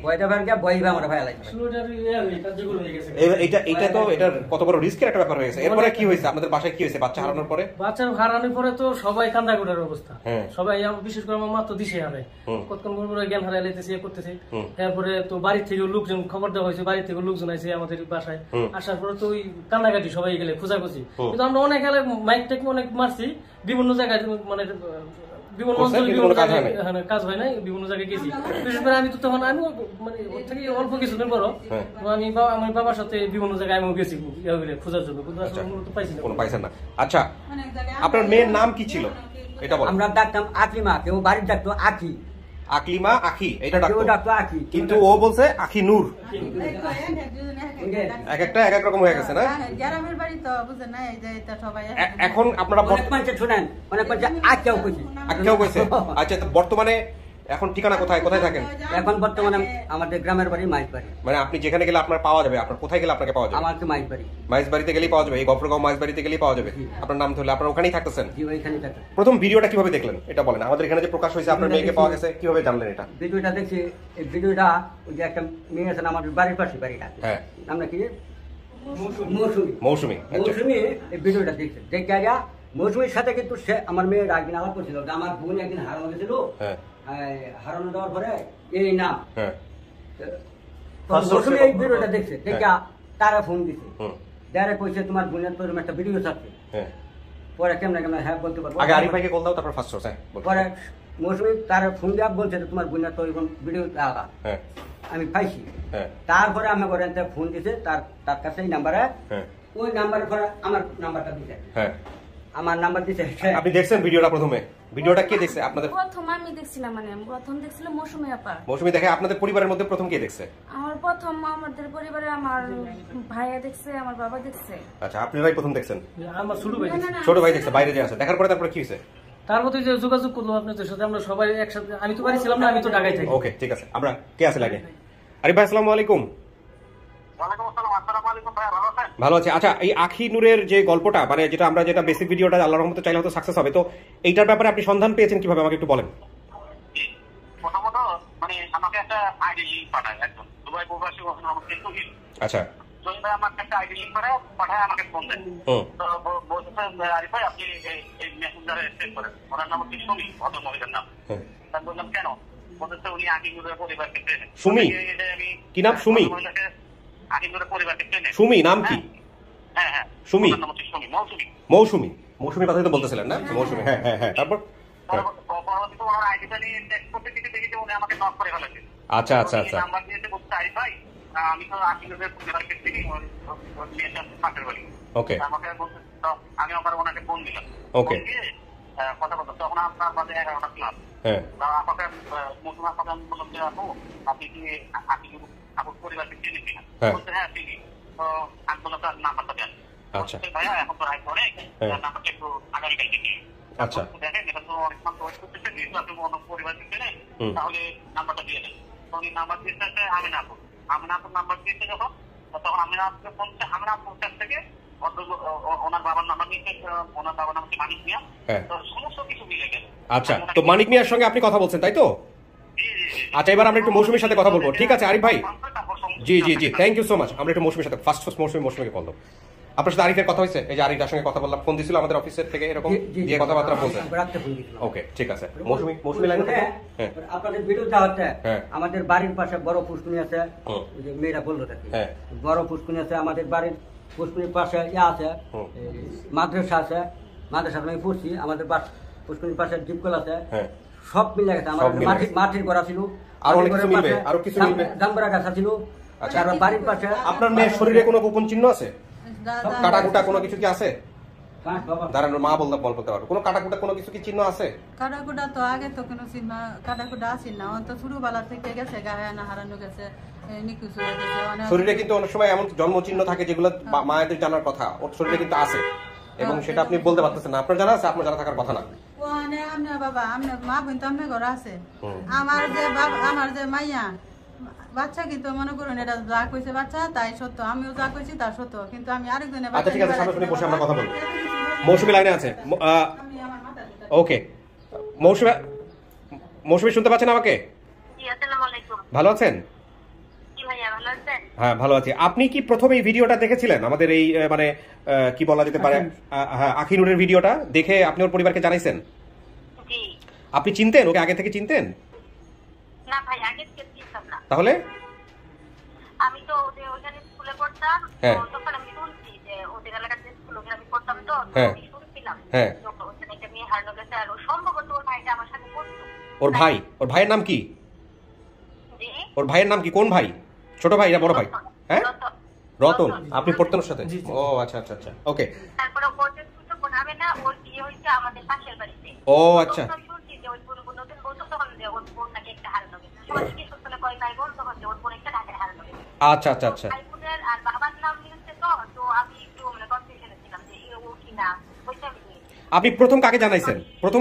এটা তো এটার কত বড় রিস্কের একটা ব্যাপার হয়ে গেছে। এরপরে কি হয়েছে আপনাদের বাসায়? কি হয়েছে বাচ্চা হারানোর পরে? বাচ্চা হারানোর পরে তো সবাই কান্দা করার অবস্থা, সবাই বিশেষ করে আমার মা তো দিশে হারে, কতক্ষণ জ্ঞান হারাই লাইতেছে, করতেছে। তারপরে তো বাড়ি থেকে লোকজন খবর দেওয়া হয়েছে, বাড়ি থেকে লোকজন আছে আমাদের বাসায়। আসার পরে তো ওই কান্নাকাটি সবাই গেলে খোঁজাখুঁজি, কিন্তু আমরা অনেক মাইক টেক অনেক মারছি বিভিন্ন জায়গায়, মানে বিভিন্ন অঞ্চলে কাজ হয় নাই, বিভিন্ন জায়গায় গেছি। বিশেষ করে আমি তো তখন আমি মানে ওর থেকে অল্প কিছুদিন পর আমি আমার বাবার সাথে বিভিন্ন জায়গায় আমিও গেছি খোঁজার জন্য, কিন্তু আসলে পাইছি না, কোনো পাইছেন না। আচ্ছা, আপনার মেয়ের নাম কি ছিল এটা বলেন? আমরা ডাকতাম আকলিমা, কেউ বাড়ির ডাকতো আকি। আকলিমা, আখি এটা ডাকতো, আকি, কিন্তু ও বলছে আখি নূর। এক একটা এক এক রকম হয়ে গেছে না? গ্রামের বাড়ি তো বুঝেন না, এই যে এটা সবাই এখন আপনারা অনেক মানুষ শুনেন, অনেক মানুষ আকিও কইছে, আকিও কইছে। আচ্ছা, তো বর্তমানে এখন ঠিকানা কোথায় কোথায় থাকেন? এখন বর্তমানে আমাদের গ্রামের বাড়ি মাইজবাড়ি। মানে আপনি যেখানে গেলে আপনার পাওয়া যাবে, আপনার কোথায় গেলে আপনাকে পাওয়া যাবে? আমার তো মাইজবাড়ি। মাইজবাড়িতে গেলেই পাওয়া যাবে, এই গফরগাঁও মাইজবাড়িতে গেলেই পাওয়া যাবে। আপনার নাম ধরলে আপনারা ওখানেই থাকতেছেন? জি, ওইখানেই থাকতেন। প্রথম ভিডিওটা কিভাবে দেখলেন এটা বলেন, আমাদের এখানে যে প্রকাশ হয়েছে আপনার মেয়েকে পাওয়া গেছে, কিভাবে জানলেন এটা? ভিডিওটা দেখছি, এই ভিডিওটা ওই যে একটা মেয়ে আছে আমাদের বাড়ির পাশে বাড়িটা, হ্যাঁ, নাম নাকি মৌসুমী। মৌসুমী, মৌসুমী এই ভিডিওটা দেখছে, দেখে আয়া মৌসুমীর সাথে কিন্তু সে আমার মেয়ের একদিন আলাপ করছিল যে আমার বোন একদিন হারানো গেছিল, হারানো দেওয়ার পরে এই নাম, মৌসুমী এই ভিডিওটা দেখছে, দেখে তারা ফোন দিছে, ডাইরেক্ট কইছে তোমার বোনের তো এরকম একটা ভিডিও ছাড়ছে। পরে কেমন কেমন হ্যাঁ বলতে পারবো, আগে আরিফ ভাইকে কল দাও, তারপর ফার্স্ট সোর্স। পরে মৌসুমী তার ফোন দিয়ে বলছে যে তোমার বোনের তো এরকম ভিডিও আলাদা আমি পাইছি। তারপরে আমি করেন ফোন দিছে তার কাছে এই নাম্বারে, ওই নাম্বারের পরে আমার নাম্বারটা দিছে, আমার নাম্বার দিছে। আপনি দেখছেন ভিডিওটা? প্রথমে ভিডিওটা কে দেখছে আপনাদের? প্রথম আমি দেখছিলাম, মানে প্রথম দেখছিল মৌসুমী আপা। মৌসুমী দেখে আপনাদের পরিবারের মধ্যে প্রথম কে দেখছে? আমার প্রথম আমাদের পরিবারে আমার ভাইয়া দেখছে, আমার বাবা দেখছে। আচ্ছা, আপনারাই প্রথম দেখছেন? আমার ছোট ভাই দেখছে। ছোট ভাই দেখছে, বাইরে যে আছে। দেখার পরে তারপরে কি হয়েছে? তারপর যে যোগাযোগ করলো আপনাদের সাথে, আমরা সবাই একসাথে, আমি তো বাড়ি ছিলাম না, আমি তো ঢাকায় থাকি। ওকে, ঠিক আছে। আমরা কে আছে লাগে? আরিফ ভাই আসসালামু আলাইকুম। ভালো আছে। আচ্ছা, এই আখি নূরের যে গল্পটা, মানে যেটা বেসিক ভিডিওটা আল্লাহর রহমতে চাইলে হয়তো সাকসেস হবে, তো এইটার ব্যাপারে আপনি সন্ধান পেয়েছেন কিভাবে আমাকে একটু বলেন। প্রথমত মানে আমাকে একটা আইডি লিংক পাঠায় একজন দুবাই প্রবাসী, আমাকে তুহিন। আচ্ছা, তুহিন ভাই আমাকে একটা আইডি লিংক পাঠায় আমাকে ফোন দেন। তো বলছে আরিফ ভাই আপনি এই মেসেঞ্জারে চেক করেন, ওনার নাম হচ্ছে সুমি, ভদ্র মহিলার নাম। আমি বললাম কেন? বলতেছে উনি আখি নূরের পরিবারকে চেনেন। সুমি? কি নাম? সুমি? সুমি নাম কি? সুমি, মৌসুমি, মৌসুমির কথা তো বলতেছিলেন না? মৌসুমি, হ্যাঁ হ্যাঁ হ্যাঁ। তারপর আচ্ছা আচ্ছা আচ্ছা, আমি তো ওকে, আমি আবার ওনাকে ফোন দিলাম। ওকে, কথা বলতো তখন আপনার মাঝে 11টা ক্লাস। আমাকে মৌসুমি কথা আমি বললাম যে আপনি কি আপনার পরিবারকে চিনি কিনা? বলতে হ্যাঁ চিনি। তো আমি বললাম তার নাম্বারটা দেন। আচ্ছা ভাইয়া, এখন তো রাইট অনেক, নাম্বারটা একটু আগামীকালকে নিয়ে। আচ্ছা, দেখেন এটা তো অনেক সময় ওয়েট করতেছে, যেহেতু আপনি অন্য পরিবারকে চেনেন, তাহলে নাম্বারটা দিয়ে দেন। তো উনি নাম্বার দিয়েছে আমিনাপুর নাম্বার দিয়েছে যখন, তখন আমিনাপুরকে ফোন দিচ্ছে, আমিনাপুর কাছ থেকে ওনার বাবার নাম্বার নিয়েছে, ওনার বাবার নাম হচ্ছে মানিক মিয়া। তো সমস্ত কিছু মিলে গেল। আচ্ছা, তো মানিক মিয়ার সঙ্গে আপনি কথা বলছেন তাই তো? আচ্ছা, এবার আমরা একটু মৌসুমীর সাথে কথা বলবো। ঠিক আছে আরিফ ভাই, জি জি জি, থ্যাংক ইউ সো মাচ। আমরা একটু মৌসুমীর সাথে ফার্স্ট মৌসুমীকে কল দাও। আপনার সাথে আরিফের কথা হয়েছে? এই যে আরিফের সঙ্গে কথা বললাম, ফোন দিছিল আমাদের অফিসের থেকে, এরকম দিয়ে কথাবার্তা বলছেন? ওকে, ঠিক আছে। মৌসুমী লাইনে থাকে। আপনাদের ভিডিওটা হচ্ছে আমাদের বাড়ির পাশে বড় পুষ্কুনি আছে, ওই যে মেয়েরা বললো থাকে, বড় পুষ্কুনি আছে আমাদের বাড়ির পুষ্কুনির পাশে ইয়া আছে, মাদ্রাসা আছে, মাদ্রাসা আমি পড়ছি, আমাদের পুষ্কুনির পাশে ডিপকল আছে, সব মিলে গেছে। আমার মাটির ঘর ছিল, আরো কিছু মিলবে, জাম্বরা গাছ ছিল। বাড়ির পাশে আপনার মেয়ের শরীরে কোনো গোপন চিহ্ন আছে? কাটাকুটা কোনো কিছু কি আছে? দাঁড়ানো মা বলতে পারবো, কোনো কাটাকুটা কোনো কিছু কি চিহ্ন আছে? কাটাকুটা তো আগে তো কোনো চিহ্ন কাটাকুটা আসেন না, তো ছোটবেলা থেকে গেছে, গায়ে না হারানো গেছে, নিখোঁজ হয়ে গেছে। শরীরে কিন্তু অনেক সময় এমন জন্ম চিহ্ন থাকে যেগুলো মায়েদের জানার কথা, ওর শরীরে কিন্তু আছে, এবং সেটা আপনি বলতে পারতেছেন না। আপনার জানা আছে? আপনার জানা থাকার কথা না। বাবা আপনার মা বোন তো আপনার ঘরে আছে, আমার যে মাইয়া বাচ্চা কিন্তু মনে করুন এটা যা কইছে বাচ্চা তাই সত্য, আমিও যা কইছি তা সত্য, কিন্তু আমি আরেকজনের আচ্ছা ঠিক আছে, সামনে বসে আমরা কথা বলবো। মৌসুমী লাইনে আছে। ওকে, মৌসুমী শুনতে পাচ্ছেন আমাকে? ভালো আছেন? হ্যাঁ ভালো আছি। আপনি কি প্রথমে এই ভিডিওটা দেখেছিলেন আমাদের এই মানে কি বলা যেতে পারে আখি নূরের ভিডিওটা দেখে আপনি ওর পরিবারকে জানাইছেন? আপনি চিনতেন ওকে? আগে থেকে চিনতেন? না ভাই, আগে থেকে চিনতাম না। তাহলে আমি তো ওখানে স্কুলে পড়তাম, তখন আমি শুনছি যে ওদের এলাকার স্কুলে আমি পড়তাম, তো শুনছিলাম ওখানে একটা মেয়ে হারানো গেছে, আর সম্ভবত ওর ভাইটা আমার ওর ভাইয়ের নাম কি? ওর ভাইয়ের নাম কি? কোন ভাই? ছোট ভাই না বড় ভাই? হ্যাঁ, রতন। আপনি পড়তেন ওর সাথে? ও আচ্ছা আচ্ছা আচ্ছা, ওকে। তারপরে ওর যে দুটো বোন হবে না, ওর বিয়ে হয়েছে আমাদের পাশের বাড়িতে। ও আচ্ছা। শুনছি যে ওই বোন নতুন বউ, তখন যে ওর বোন নাকি একটা হারানো গেছে। সবাই কি সত্যি কয় ভাই বোন, তখন যে ওর বোন একটা ঢাকায় হারানো গেছে। আচ্ছা আচ্ছা আচ্ছা। ভাই বোনের আর বাবার নাম মিলছে, তো আমি একটু মানে কনফিউশনে ছিলাম যে ও কি না। ওইটা আপনি প্রথম কাকে জানাইছেন? প্রথম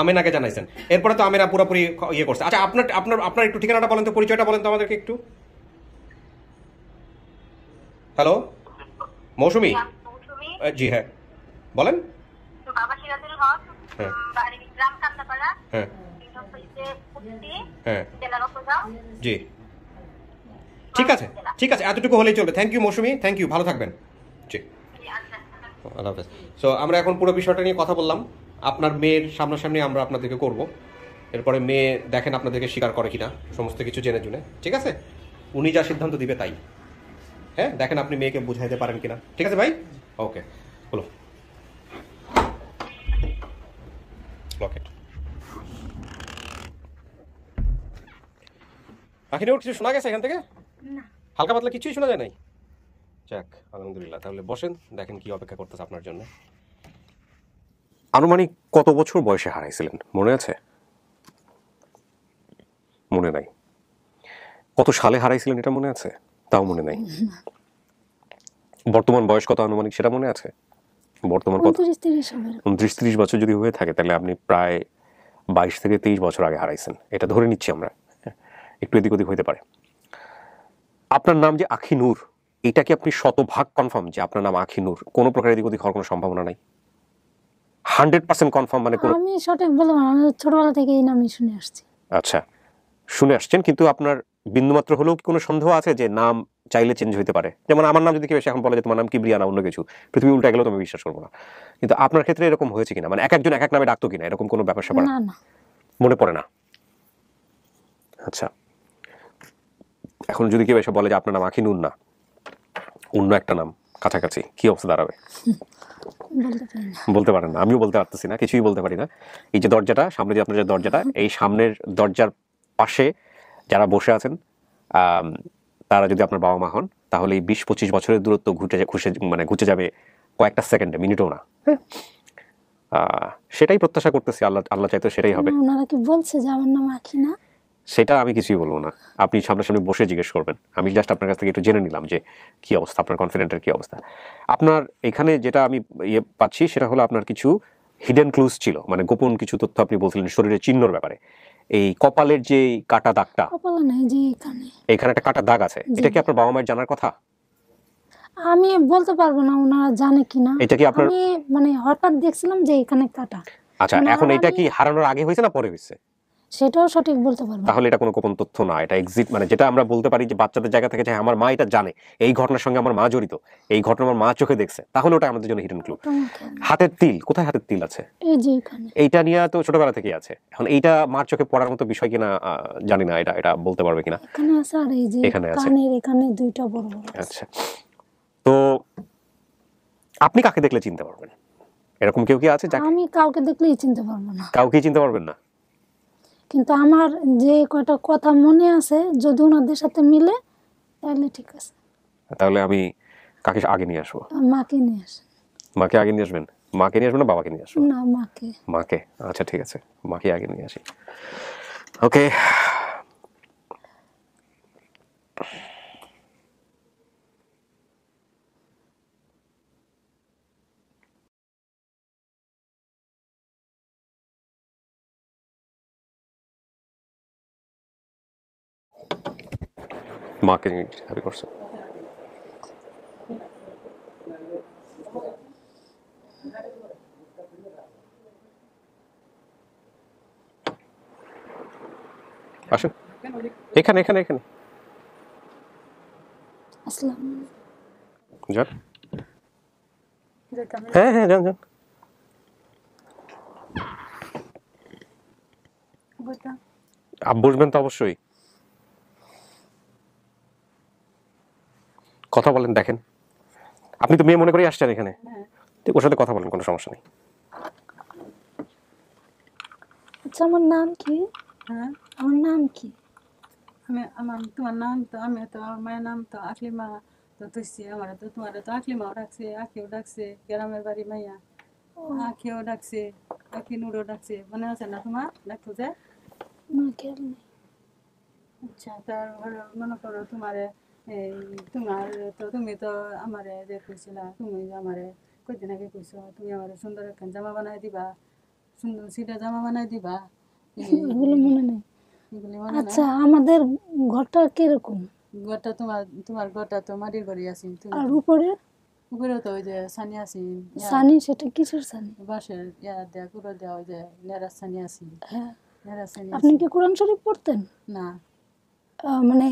আমেনাকে জানাইছেন। এরপরে তো আমেনা পুরোপুরি ইয়ে করছে। আচ্ছা, আপনার একটু ঠিকানাটা বলেন তো, পরিচয়টা বলেন তো আমাদেরকে একটু। হ্যালো, মৌসুমী? জি হ্যাঁ, বলেন। বাবা সিরাজুল হক, বাড়ি গ্রাম কান্দাপাড়া, হ্যাঁ হ্যাঁ, জেলা রতনগাঁও। জি, ঠিক আছে ঠিক আছে, এতটুকু হলেই চলবে। Thank you Moushumi, thank you, ভালো থাকবেন। জি, আল্লাহ হাফেজ। সো আমরা এখন পুরো বিষয়টা নিয়ে কথা বললাম। আপনার মেয়ের সামনাসামনি আমরা আপনাদেরকে করব। এরপরে মেয়ে দেখেন আপনাদেরকে স্বীকার করে কিনা, সমস্ত কিছু জেনে জুনে। ঠিক আছে, উনি যা সিদ্ধান্ত দিবে তাই। হ্যাঁ, দেখেন আপনি মেয়েকে বুঝাইতে পারেন কিনা। ঠিক আছে ভাই, ওকে, হলো লকেট। বাকি ওর কিছু শোনা গেছে এখান থেকে? হালকা পাতলা কিছুই শোনা যায় নাই? যাক, আলহামদুলিল্লাহ। তাহলে বসেন, দেখেন কি অপেক্ষা করতেছে আপনার জন্য। আনুমানিক কত বছর বয়সে হারাইছিলেন মনে আছে? মনে নাই। কত সালে হারাইছিলেন এটা মনে আছে? তাও মনে নাই। বর্তমান বয়স কত আনুমানিক সেটা মনে আছে? বর্তমান কত? 29-30 বছর যদি হয়ে থাকে তাহলে আপনি প্রায় 22 থেকে 23 বছর আগে হারাইছেন, এটা ধরে নিচ্ছি আমরা। একটু এদিক ওদিক হইতে পারে। আপনার নাম যে আখি নূর, এটা কি আপনি 100% কনফার্ম যে আপনার নাম আখি নূর? কোনো প্রকার এদিক ওদিক হওয়ার কোনো সম্ভাবনা নাই? 100% কনফার্ম? মানে আমি সঠিক বলবো না, আমি ছোটবেলা থেকে এই নামই শুনে আসছি। আচ্ছা, শুনে আসছেন, কিন্তু আপনার বিন্দুমাত্র হলেও কি কোনো সন্দেহ আছে যে নাম চাইলে চেঞ্জ হইতে পারে? যেমন আমার নাম যদি কেউ এসে এখন বলে যে তোমার নাম কিবরিয়া না অন্য কিছু, পৃথিবী উল্টা গেলেও তুমি বিশ্বাস করবো না। কিন্তু আপনার ক্ষেত্রে এরকম হয়েছে কিনা, মানে এক একজন এক এক নামে ডাকতো কিনা, এরকম কোনো ব্যাপার স্যাপার না না মনে পড়ে না? আচ্ছা, এখন যদি কেউ এসে বলে যে আপনার নাম আখি নূর না, অন্য একটা নাম কাছাকাছি, কি অবস্থা দাঁড়াবে? বলতে পারেন না, আমিও বলতে পারতেছি না, কিছুই বলতে পারি না। এই যে দরজাটা সামনে, যে আপনার যে দরজাটা, এই সামনের দরজার পাশে যারা বসে আছেন তারা যদি আপনার বাবা মা হন, তাহলে এই 20-25 বছরের দূরত্ব ঘুচে যাবে কয়েকটা সেকেন্ডে, মিনিটও না। সেটাই প্রত্যাশা করতেছি, আল্লাহ চাইতো সেটাই হবে। ওনারা কি বলছে যে আমার নাম আখি না? সেটা আমি কিছুই বলবো না, আপনি সামনাসামনি বসে জিজ্ঞেস করবেন। আমি জাস্ট আপনার কাছ থেকে একটু জেনে নিলাম যে কি অবস্থা, আপনার কনফিডেন্টের কি অবস্থা। আপনার এখানে যেটা আমি পাচ্ছি সেটা হলো আপনার কিছু হিডেন ক্লুজ ছিল, মানে গোপন কিছু তথ্য আপনি বলছিলেন শরীরের চিহ্নর ব্যাপারে। এই কপালের যে কাটা দাগটা, কপালে নাই যে এখানে একটা কাটা দাগ আছে, এটা কি আপনার বাবা মায়ের জানার কথা? আমি বলতে পারবো না ওনারা জানে কিনা। এটা কি আপনার, আমি মানে হঠাৎ দেখছিলাম যে এখানে কাটা। আচ্ছা, এখন এটা কি হারানোর আগে হয়েছে না পরে হয়েছে? সেটাও সঠিক বলতে পারবো। তাহলে এটা কোনো গোপন তথ্য না, এটা এক্সিট, মানে যেটা আমরা বলতে পারি যে বাচ্চাদের জায়গা থেকে যে আমার মা এটা জানে, এই ঘটনার সঙ্গে আমার মা জড়িত, এই ঘটনা আমার মা চোখে দেখছে, তাহলে ওটা আমাদের জন্য হিডেন ক্লু। হাতের তিল, কোথায় হাতের তিল আছে? এই যে এখানে। এইটা নিয়ে তো ছোটবেলা থেকেই আছে, এখন এইটা মার চোখে পড়ার মতো বিষয় কিনা জানি না, এটা বলতে পারবে কিনা। এখানে আছে, আর এই যে এখানে আছে, কানের এখানে দুইটা বড় বড়। আচ্ছা, তো আপনি কাকে দেখলে চিনতে পারবেন? এরকম কেউ কি আছে? আমি কাউকে দেখলেই চিনতে পারবো না। কাউকেই চিনতে পারবেন না? কিন্তু আমার যে কয়টা কথা মনে আছে, যদি ওনাদের সাথে মিলে তাহলে ঠিক আছে। তাহলে আমি কাকে আগে নিয়ে আসবো? মাকে নিয়ে আসেন। মাকে আগে নিয়ে আসবেন? মাকে নিয়ে আসবেন না বাবাকে নিয়ে আসবো? না, মাকে। মাকে, আচ্ছা ঠিক আছে, মাকে আগে নিয়ে আসি। ওকে, মাকে হাবি করছে। আসুন, এখানে এখানে এখানে আসসালামু যান। হ্যাঁ হ্যাঁ, যান যান। বসবেন তো অবশ্যই, কথা বলেন। দেখেন, আপনি তো মেয়ে মনে করেই আসছেন এখানে, ওর সাথে কথা বলেন, কোনো সমস্যা নেই। আচ্ছা আমার নাম কি? হ্যাঁ আমার নাম কি? তোমার নাম তো আমি তো আমার মায়ের নাম তো আকলিমা তো তুইছি আমার তো তোমার তো আকলিমাও ডাকছে, আখিও ডাকছে, গ্রামের বাড়ি মাইয়া আখিও ডাকছে, আখি নুরও ডাকছে, মনে আছে না তোমার ডাকতো যে? আচ্ছা তার মনে করো তোমারে তোমার তো তুমি তো আমারে যে কইছিলা, তুমি আমারে কয়দিন আগে কইছো তুমি আমারে সুন্দর একটা জামা বানাই দিবা, সুন্দর সিটা জামা বানাই দিবা, এগুলো মনে নেই। আচ্ছা আমাদের ঘরটা কিরকম? ঘরটা তোমার ঘরটা তো মাটির বাড়ি আছে। আর উপরে? উপরে তো ওই যে সানি আছে। সানি? সেটা কিসের সানি? বাঁশের দেয়া কুড়ো দেওয়া ওই যে নেড়ার সানি আছে। হ্যাঁ। নেড়ার সানি। আপনি কি কোরআন শরীফ পড়তেন? না। মানে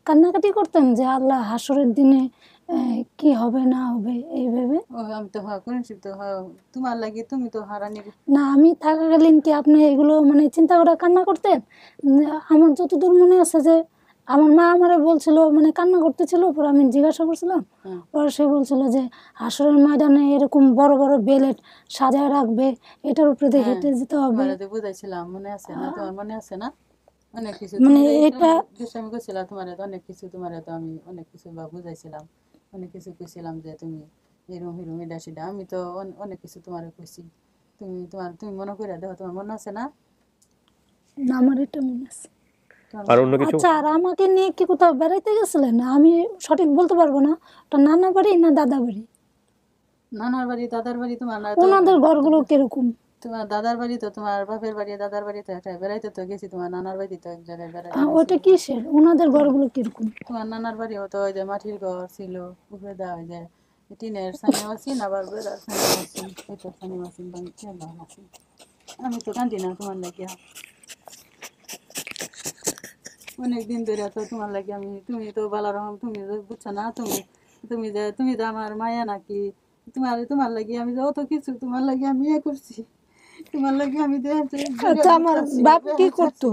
কান্নাকাটি করতেন যে আল্লাহ হাসরের দিনে কি হবে না হবে এই ভেবে? আমি তো কোরআন শরীফ তো তোমার লাগে, তুমি তো হারানি না। আমি থাকাকালীন কি আপনি এগুলো মানে চিন্তা করে কান্না করতেন? আমার যতদূর মনে আছে যে আমার মা আমারে বলছিল, মানে কান্না করতেছিল, পরে আমি জিজ্ঞাসা করছিলাম, পরে সে বলছিল যে হাসরের ময়দানে এরকম বড় বড় বেলেট সাজায় রাখবে, এটার উপরে দিয়ে হেঁটে যেতে হবে। বুঝাইছিলাম, মনে আছে না তোমার? মনে আছে না? অনেক কিছু মানে এটা আমি কইছিলাম তোমার অনেক কিছু, তোমার তো আমি অনেক কিছু বুঝাইছিলাম, অনেক কিছু কইছিলাম যে তুমি এরম হিরম এটা সেটা, আমি তো অনেক কিছু তোমার কইছি। তুমি মনে করে দেখো, তোমার মনে আছে না? আমার এটা মনে আছে। আর অন্য কিছু? আচ্ছা আর আমাকে নিয়ে কি কোথাও বেড়াইতে গেছিলেন? আমি সঠিক বলতে পারবো না, ওটা নানা বাড়ি না দাদা বাড়ি? নানার বাড়ি দাদার বাড়ি তোমার না? ওনাদের ঘরগুলো কিরকম? তোমার দাদার বাড়ি তো, তোমার বাপের বাড়ি দাদার বাড়ি তো একটা বেড়াইতে তো গেছি, তোমার নানার বাড়ি তো এক জায়গায় বেড়াইতে। ওটা কিসের? ওনাদের ঘরগুলো কিরকম? তোমার নানার বাড়িও তো ওই যে মাটির ঘর ছিল, উপরে দেওয়া ওই যে টিনের সানি মাসিন, আবার বেড়ার সানি মাসিন, এটা সানি মাসিন মাসিন। আমি তো কান্দি না তোমার লাগিয়া, অনেকদিন ধরে তো তোমার লাগে আমি, তুমি তো বালার রকম, তুমি বুঝছো না, তুমি যে আমার মায়া নাকি, তোমার লাগে আমি যত কিছু তোমার লাগে আমি করছি, তোমার লাগে আমি আমার বাপ কি করতো?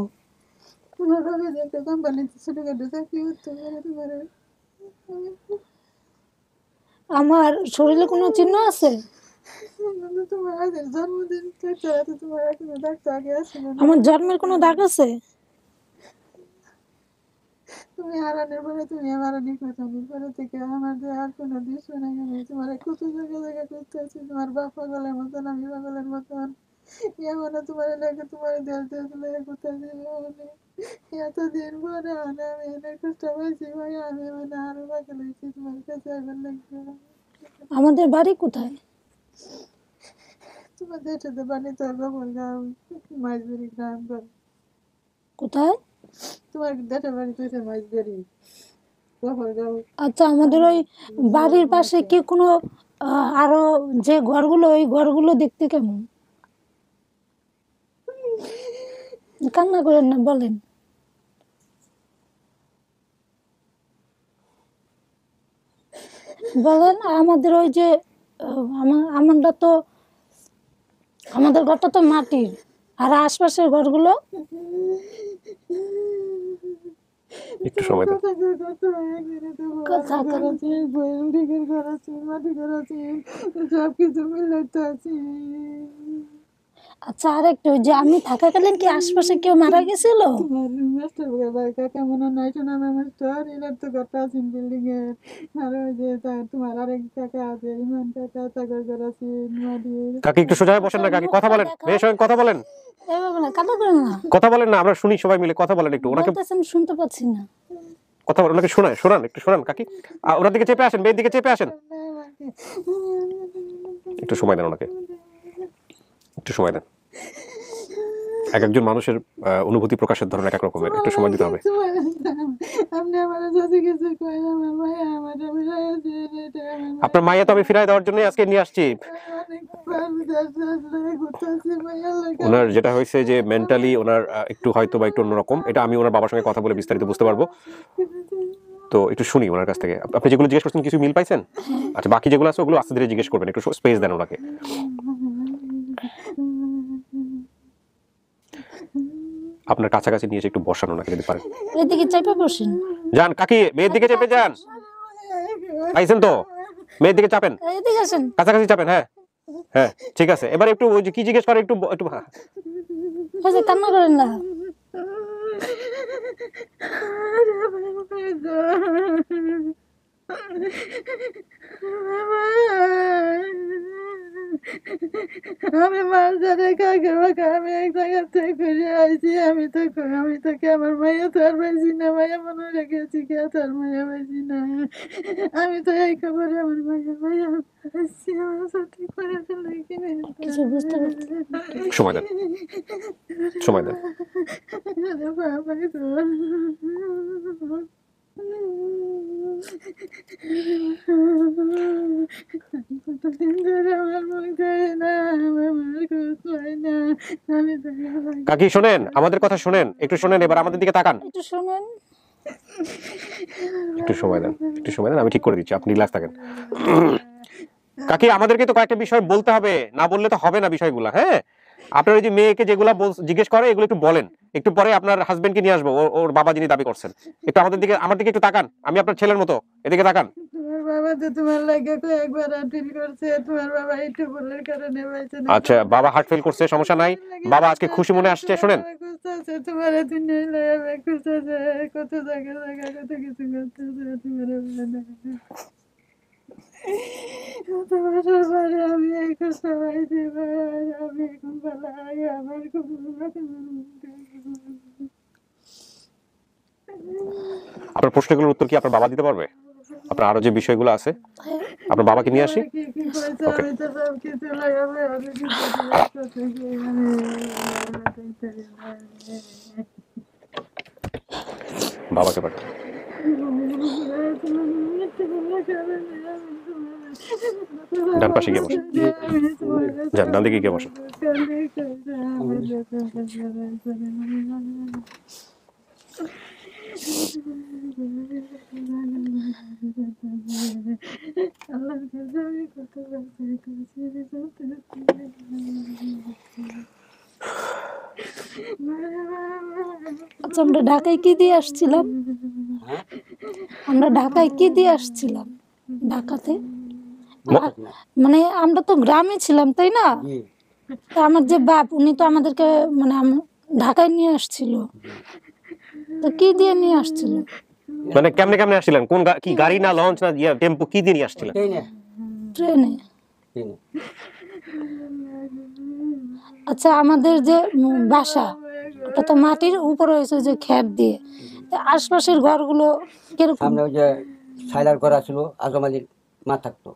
তোমার বাবা যে একটা কোম্পানিতে ছোটখাটো চাকরি করতো। আমার শরীরে কোনো চিহ্ন আছে? জন্মদিন তোমার আমার জন্মের কোনো দাগ আছে? তুমি হারানোর পরে তুমি আমার অনেক কথা পরে থেকে আমার আর কোনো দিন শোনা গেল, তোমার কত জায়গা করতে আছি, তোমার বাপ পাগলের মতন, আমি পাগলের মতন, এমন তোমার লাগে, তোমার দেশ করতে এতদিন পরে আমি অনেক কষ্ট পাইছি ভাই, আমি মানে আরো পাগল হয়েছি তোমার কাছে আবার লাগবে। আমাদের বাড়ি কোথায়? তোমাদের সাথে বাড়ি তো গাঁও মাঝবাড়ি গ্রাম। কোথায়? তোমার দেশের বাড়ি তো মাঝবাড়ি। আচ্ছা আমাদের ওই বাড়ির পাশে কি কোনো আরো যে ঘরগুলো, ওই ঘরগুলো দেখতে কেমন? কান্না করেন না, বলেন। বলেন। আমাদের ওই যে আমাদের ঘরটা তো মাটির, আর আশপাশের ঘরগুলো? একটু সময় দাও। সবকিছু মিলাইতে আছি। আচ্ছা আরেকটু, যে আমি থাকাকালীন কি আশপাশে কেউ মারা গেছিল? কেমন নাই শোনা মাস্টার, এনার তো ঘরটা আছেন বিল্ডিং এর, আর ওই যে তোমার আরেক কাকা আছে, ইমান কাকা, তাগর ঘর আছে। কাকি একটু সোজা হয়ে বসেন না কাকি, কথা বলেন, মেয়ের সঙ্গে কথা বলেন। কথা বলেন না, আমরা শুনি সবাই মিলে, কথা বলেন একটু। ওনাকে শুনতে পাচ্ছি না, কথা বলেন, ওনাকে শোনান একটু, শোনান কাকি। ওনার দিকে চেপে আসেন, মেয়ের দিকে চেপে আসেন, একটু সময় দেন ওনাকে, একটু সময় দেন। এক একজন মানুষের অনুভূতি প্রকাশের ধরন এক এক রকমের, একটু সময় দিতে হবে। আপনার মাইয়া তো আমি ফিরাই দেওয়ার জন্য আজকে নিয়ে আসছি। ওনার যেটা হয়েছে যে মেন্টালি ওনার একটু হয়তো বা একটু অন্যরকম, এটা আমি ওনার বাবার সঙ্গে কথা বলে বিস্তারিত বুঝতে পারবো। তো একটু শুনি ওনার কাছ থেকে। আপনি যেগুলো জিজ্ঞেস করছেন কিছু মিল পাইছেন? আচ্ছা বাকি যেগুলো আছে ওগুলো আস্তে ধীরে জিজ্ঞেস করবেন, একটু স্পেস দেন ওনাকে। আপনার কাছাকাছি নিয়ে একটু বসানো ওনাকে যদি পারেন। এদিকে চেপে বসেন। যান কাকি, মেয়ের দিকে চেপে যান। পাইছেন তো? মেয়ের দিকে চাপেন, এদিকে আসেন, কাছাকাছি চাপেন। হ্যাঁ হ্যাঁ ঠিক আছে। এবার একটু ওই যে কি জিজ্ঞেস করে একটু একটু বেশি কান্না করেন না। আমি মার জানে কাকে বাকে আমি এক জায়গা থেকে ঘুরে আইছি। আমি তোকে আমার মাইয়া তো আর পাইছি না, মাইয়া মনে রেখেছি কে তোর মাইয়া পাইছি না। আমি তো এই খবরে আমার মাইয়া পাইছি, আমার সাথে করে ফেলে কিনে কিছু বুঝতে পারছি। সময় দেন, সময় দেন। কাকি শোনেন, আমাদের কথা শোনেন, একটু শোনেন, এবার আমাদের দিকে তাকান, একটু শুনেন। একটু সময় দেন, একটু সময় দেন, আমি ঠিক করে দিচ্ছি, আপনি রিল্যাক্স থাকেন। কাকি আমাদেরকে তো কয়েকটা বিষয় বলতে হবে, না বললে তো হবে না বিষয়গুলো। হ্যাঁ, আপনার ওই যে মেয়েকে যেগুলো জিজ্ঞেস করে এগুলো একটু বলেন, একটু পরে আপনার হাজবেন্ডকে নিয়ে আসবো, ওর বাবা যিনি দাবি করছেন। একটু আমাদের দিকে, আমার দিকে একটু তাকান, আমি আপনার ছেলের মতো, এদিকে তাকান। তোমার বাবা তো তোমার লাগে একবার আপিল করছে, তোমার বাবা একটু বলার কারণে পাইছে না। আচ্ছা, বাবা হার্ট ফেল করছে, সমস্যা নাই, বাবা আজকে খুশি মনে আসছে। শুনেন, তোমার দুনিয়ায় লাগে খুঁজতেছে, কত জায়গা কত কিছু করতেছে তোমার। কত বছর পরে আমি এই কষ্ট পাইছি, আমি এখন পালাই আমার আপনার প্রশ্নগুলোর উত্তর কি আপনার বাবা দিতে পারবে? আপনার আরো যে বিষয়গুলো আছে, আপনার বাবাকে নিয়ে আসি। ওকে, বাবাকে পাঠান। ডান পাশে গিয়ে বসেন, যান ডান দিকে গিয়ে বসেন। আচ্ছা, আমরা ঢাকায় কি দিয়ে আসছিলাম? আমরা ঢাকায় কি দিয়ে আসছিলাম? ঢাকাতে মানে আমরা তো গ্রামে ছিলাম, তাই না? তা আমার যে বাপ, উনি তো আমাদেরকে মানে ঢাকায় নিয়ে আসছিল। তো কি দিয়ে নিয়ে আসছিল? মানে কেমনে কেমনে আসছিলেন? কোন কি গাড়ি না লঞ্চ না টেম্পো, কি দিয়ে নিয়ে আসছিলেন? ট্রেনে। আচ্ছা, আমাদের যে বাসা ওটা তো মাটির উপরে হয়েছে, যে খ্যাপ দিয়ে। আশপাশের ঘরগুলো কিরকম? সামনে ওই যে সাইলার ঘর ছিল, আজম আলীর মা থাকতো,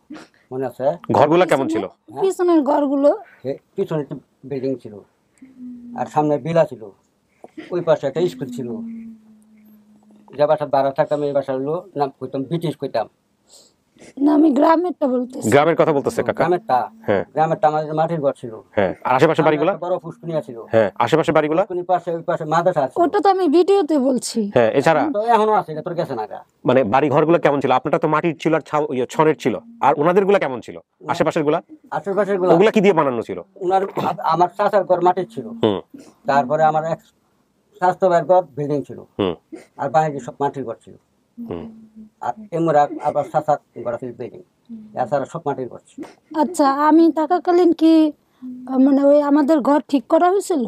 মনে আছে? ঘরগুলো কেমন ছিল? পিছনের ঘরগুলো, পিছনে একটা বিল্ডিং ছিল, আর সামনে বিলা ছিল, ওই পাশে একটা স্কুল ছিল। যে বাসা ভাড়া থাকতাম, এই বাসা হলো নাম কইতাম ব্রিটিশ কইতাম না, আমি গ্রামেরটা বলতেছি। গ্রামের কথা বলতেছে কাকা? গ্রামেরটা, হ্যাঁ, গ্রামেরটা আমাদের মাটির ঘর ছিল। হ্যাঁ, আর আশেপাশে বাড়িগুলো? বড় ফুসকুনিয়া ছিল। হ্যাঁ, আশেপাশে বাড়িগুলো? ফুসকুনির পাশে ওই পাশে মাদ্রাসা আছে। ওটা তো আমি ভিডিওতে বলছি। হ্যাঁ, এছাড়া তো এখনো আছে, এটা তোর গেছে না। মানে বাড়ি ঘরগুলো কেমন ছিল? আপনারটা তো মাটির ছিল আর ছনের ছিল, আর ওনাদের গুলা কেমন ছিল? আশেপাশের গুলা? আশেপাশের ওগুলা কি দিয়ে বানানো ছিল? আমার চাচার ঘর মাটির ছিল, তারপরে আমার এক স্বাস্থ্য ভাইয়ের ঘর বিল্ডিং ছিল, আর বাইরে সব মাটির ঘর ছিল। আর এমরা আবার চাচার ঘর ছিল বিল্ডিং, এছাড়া সব মাটির ঘর ছিল। আচ্ছা, আমি থাকাকালীন কি মানে ওই আমাদের ঘর ঠিক করা হয়েছিল?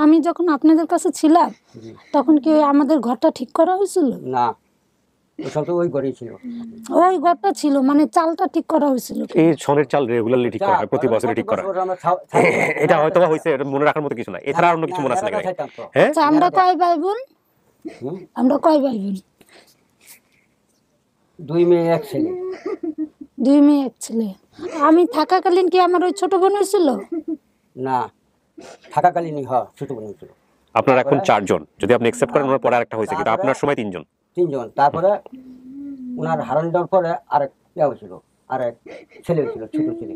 আমি যখন আপনাদের কাছে ছিলাম তখন কি ওই আমাদের ঘরটা ঠিক করা হয়েছিল? না, ওসব তো ওই ঘরেই ছিল। ওই ঘরটা ছিল, মানে চালটা ঠিক করা হয়েছিল। এই ছনের চাল রেগুলারলি ঠিক করা হয়, প্রতি বছরে ঠিক করা হয়। এটা হয়তো বা হয়েছে, এটা মনে রাখার মতো কিছু না। এছাড়া অন্য কিছু মনে আছে নাকি? হ্যাঁ, আচ্ছা, আমরা কয় ভাই বোন? আমরা কয় ভাই বোন? 2 মেয়ে 1 ছেলে। 2 মেয়ে 1 ছেলে। আমি থাকাকালীন কি আমার ওই ছোট বোন হয়েছিল? না, থাকাকালীনই ছোট বোন হয়েছিল। আপনার এখন 4 জন, যদি আপনি অ্যাকসেপ্ট করেন, ওনার পরে আরেকটা হয়েছে, কিন্তু আপনার সময় 3 জন। 3 জন। তারপরে ওনার হারান দেওয়ার পরে আরেক হয়েছিল, আরেক ছেলে হয়েছিল, ছোট ছেলে।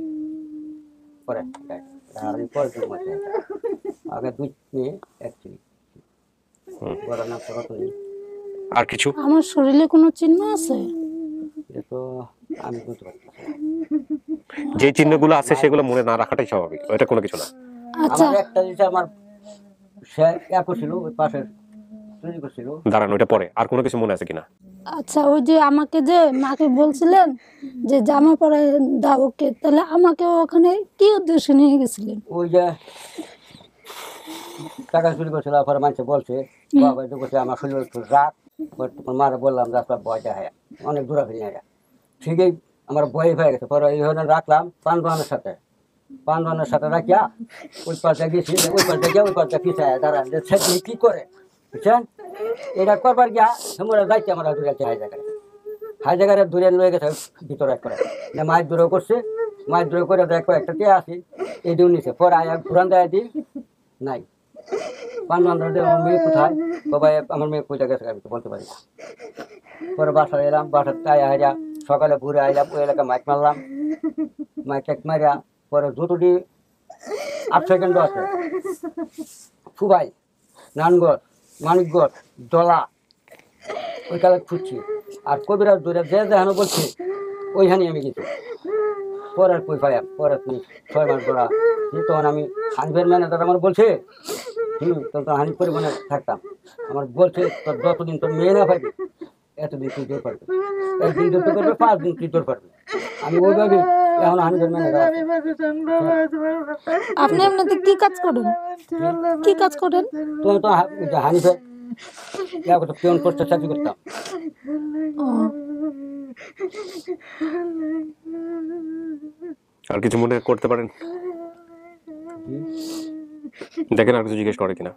পরে হারানির পরে আগে 2 মেয়ে 1 ছেলে। বড় নাম সরকারি। আর কিছু আমার শরীরে কোনো চিহ্ন আছে? তো আমি বলতে পারছি না। যে চিহ্নগুলো আছে সেগুলো মনে না রাখাটাই স্বাভাবিক, এটা কোনো কিছু না। আচ্ছা, আমার একটা জিনিস আমার সে ছিল ওই পাশের চুরি করছিল। দাঁড়ান, ওইটা পরে। আর কোনো কিছু মনে আছে কিনা? আচ্ছা, ওই যে আমাকে যে মাকে বলছিলেন যে জামা পরে দাও ওকে, তাহলে আমাকে ওখানে কি উদ্দেশ্যে নিয়ে গেছিলেন? ওই যে টাকা চুরি করছিল, পরে মানুষে বলছে বাবা এটা বলছে আমার শরীর একটু রাখ, তোমার মারা বললাম রাস্তা ভয়টা হয় অনেক দূরা ফেলে যায়, ঠিকই আমার ভয় হয়ে গেছে। পরে এই ধরনের রাখলাম পানবানের সাথে রাখিয়া ওই পাশে গেছি, ওই পাশে গিয়ে ওই পাশে পিছায় দাঁড়ান যে ছেলে কি করে বুঝছেন, এটা করবার গিয়া আমরা যাইতে আমার দূরে যাচ্ছে হাই জায়গায় দূরে লয়ে গেছে ভিতরে এক করে মাছ দূরে করছে, মাছ দূরে করে দেখ একটা কে আসি এই দিন নিছে, পরে আয়া ঘুরান দেয় দিই নাই পানবান আমার মেয়ে কোথায় বাবা, আমার মেয়ে কোথায় গেছে আমি তো বলতে পারি না। পরে বাসায় এলাম, বাসার আয়া হাইয়া সকালে ঘুরে আইলাম, ওই এলাকায় মাইক মারলাম, মাইক মারিয়া পরে যতটি 8 সেকেন্ড আছে ফুবাই নানগড় মানিকগড় দলা ওই কালে খুঁজছি, আর কবিরাজ দূরে যে যেখানে বলছে ওইখানে আমি গেছি। পরের কই পাই পরে 6 মাস ধরা তখন আমি হানিফের ম্যানেজার আমার বলছে তখন হানিফ পরিমাণে থাকতাম, আমার বলছে তোর যতদিন তোর মেয়ে না পাইবি এতদিন তুই জোর পারবি, একদিন জোর করবে 5 দিন তুই জোর পারবি। আমি ওইভাবে এখন হানিফের ম্যানেজার। আপনি আপনাদের কি কাজ করেন, কি কাজ করেন? তুমি তো হানিফের পিয়ন পোস্টে চাকরি করতাম। আর কিছু মনে করতে পারেন, দেখেন আর কিছু জিজ্ঞেস করে কিনা।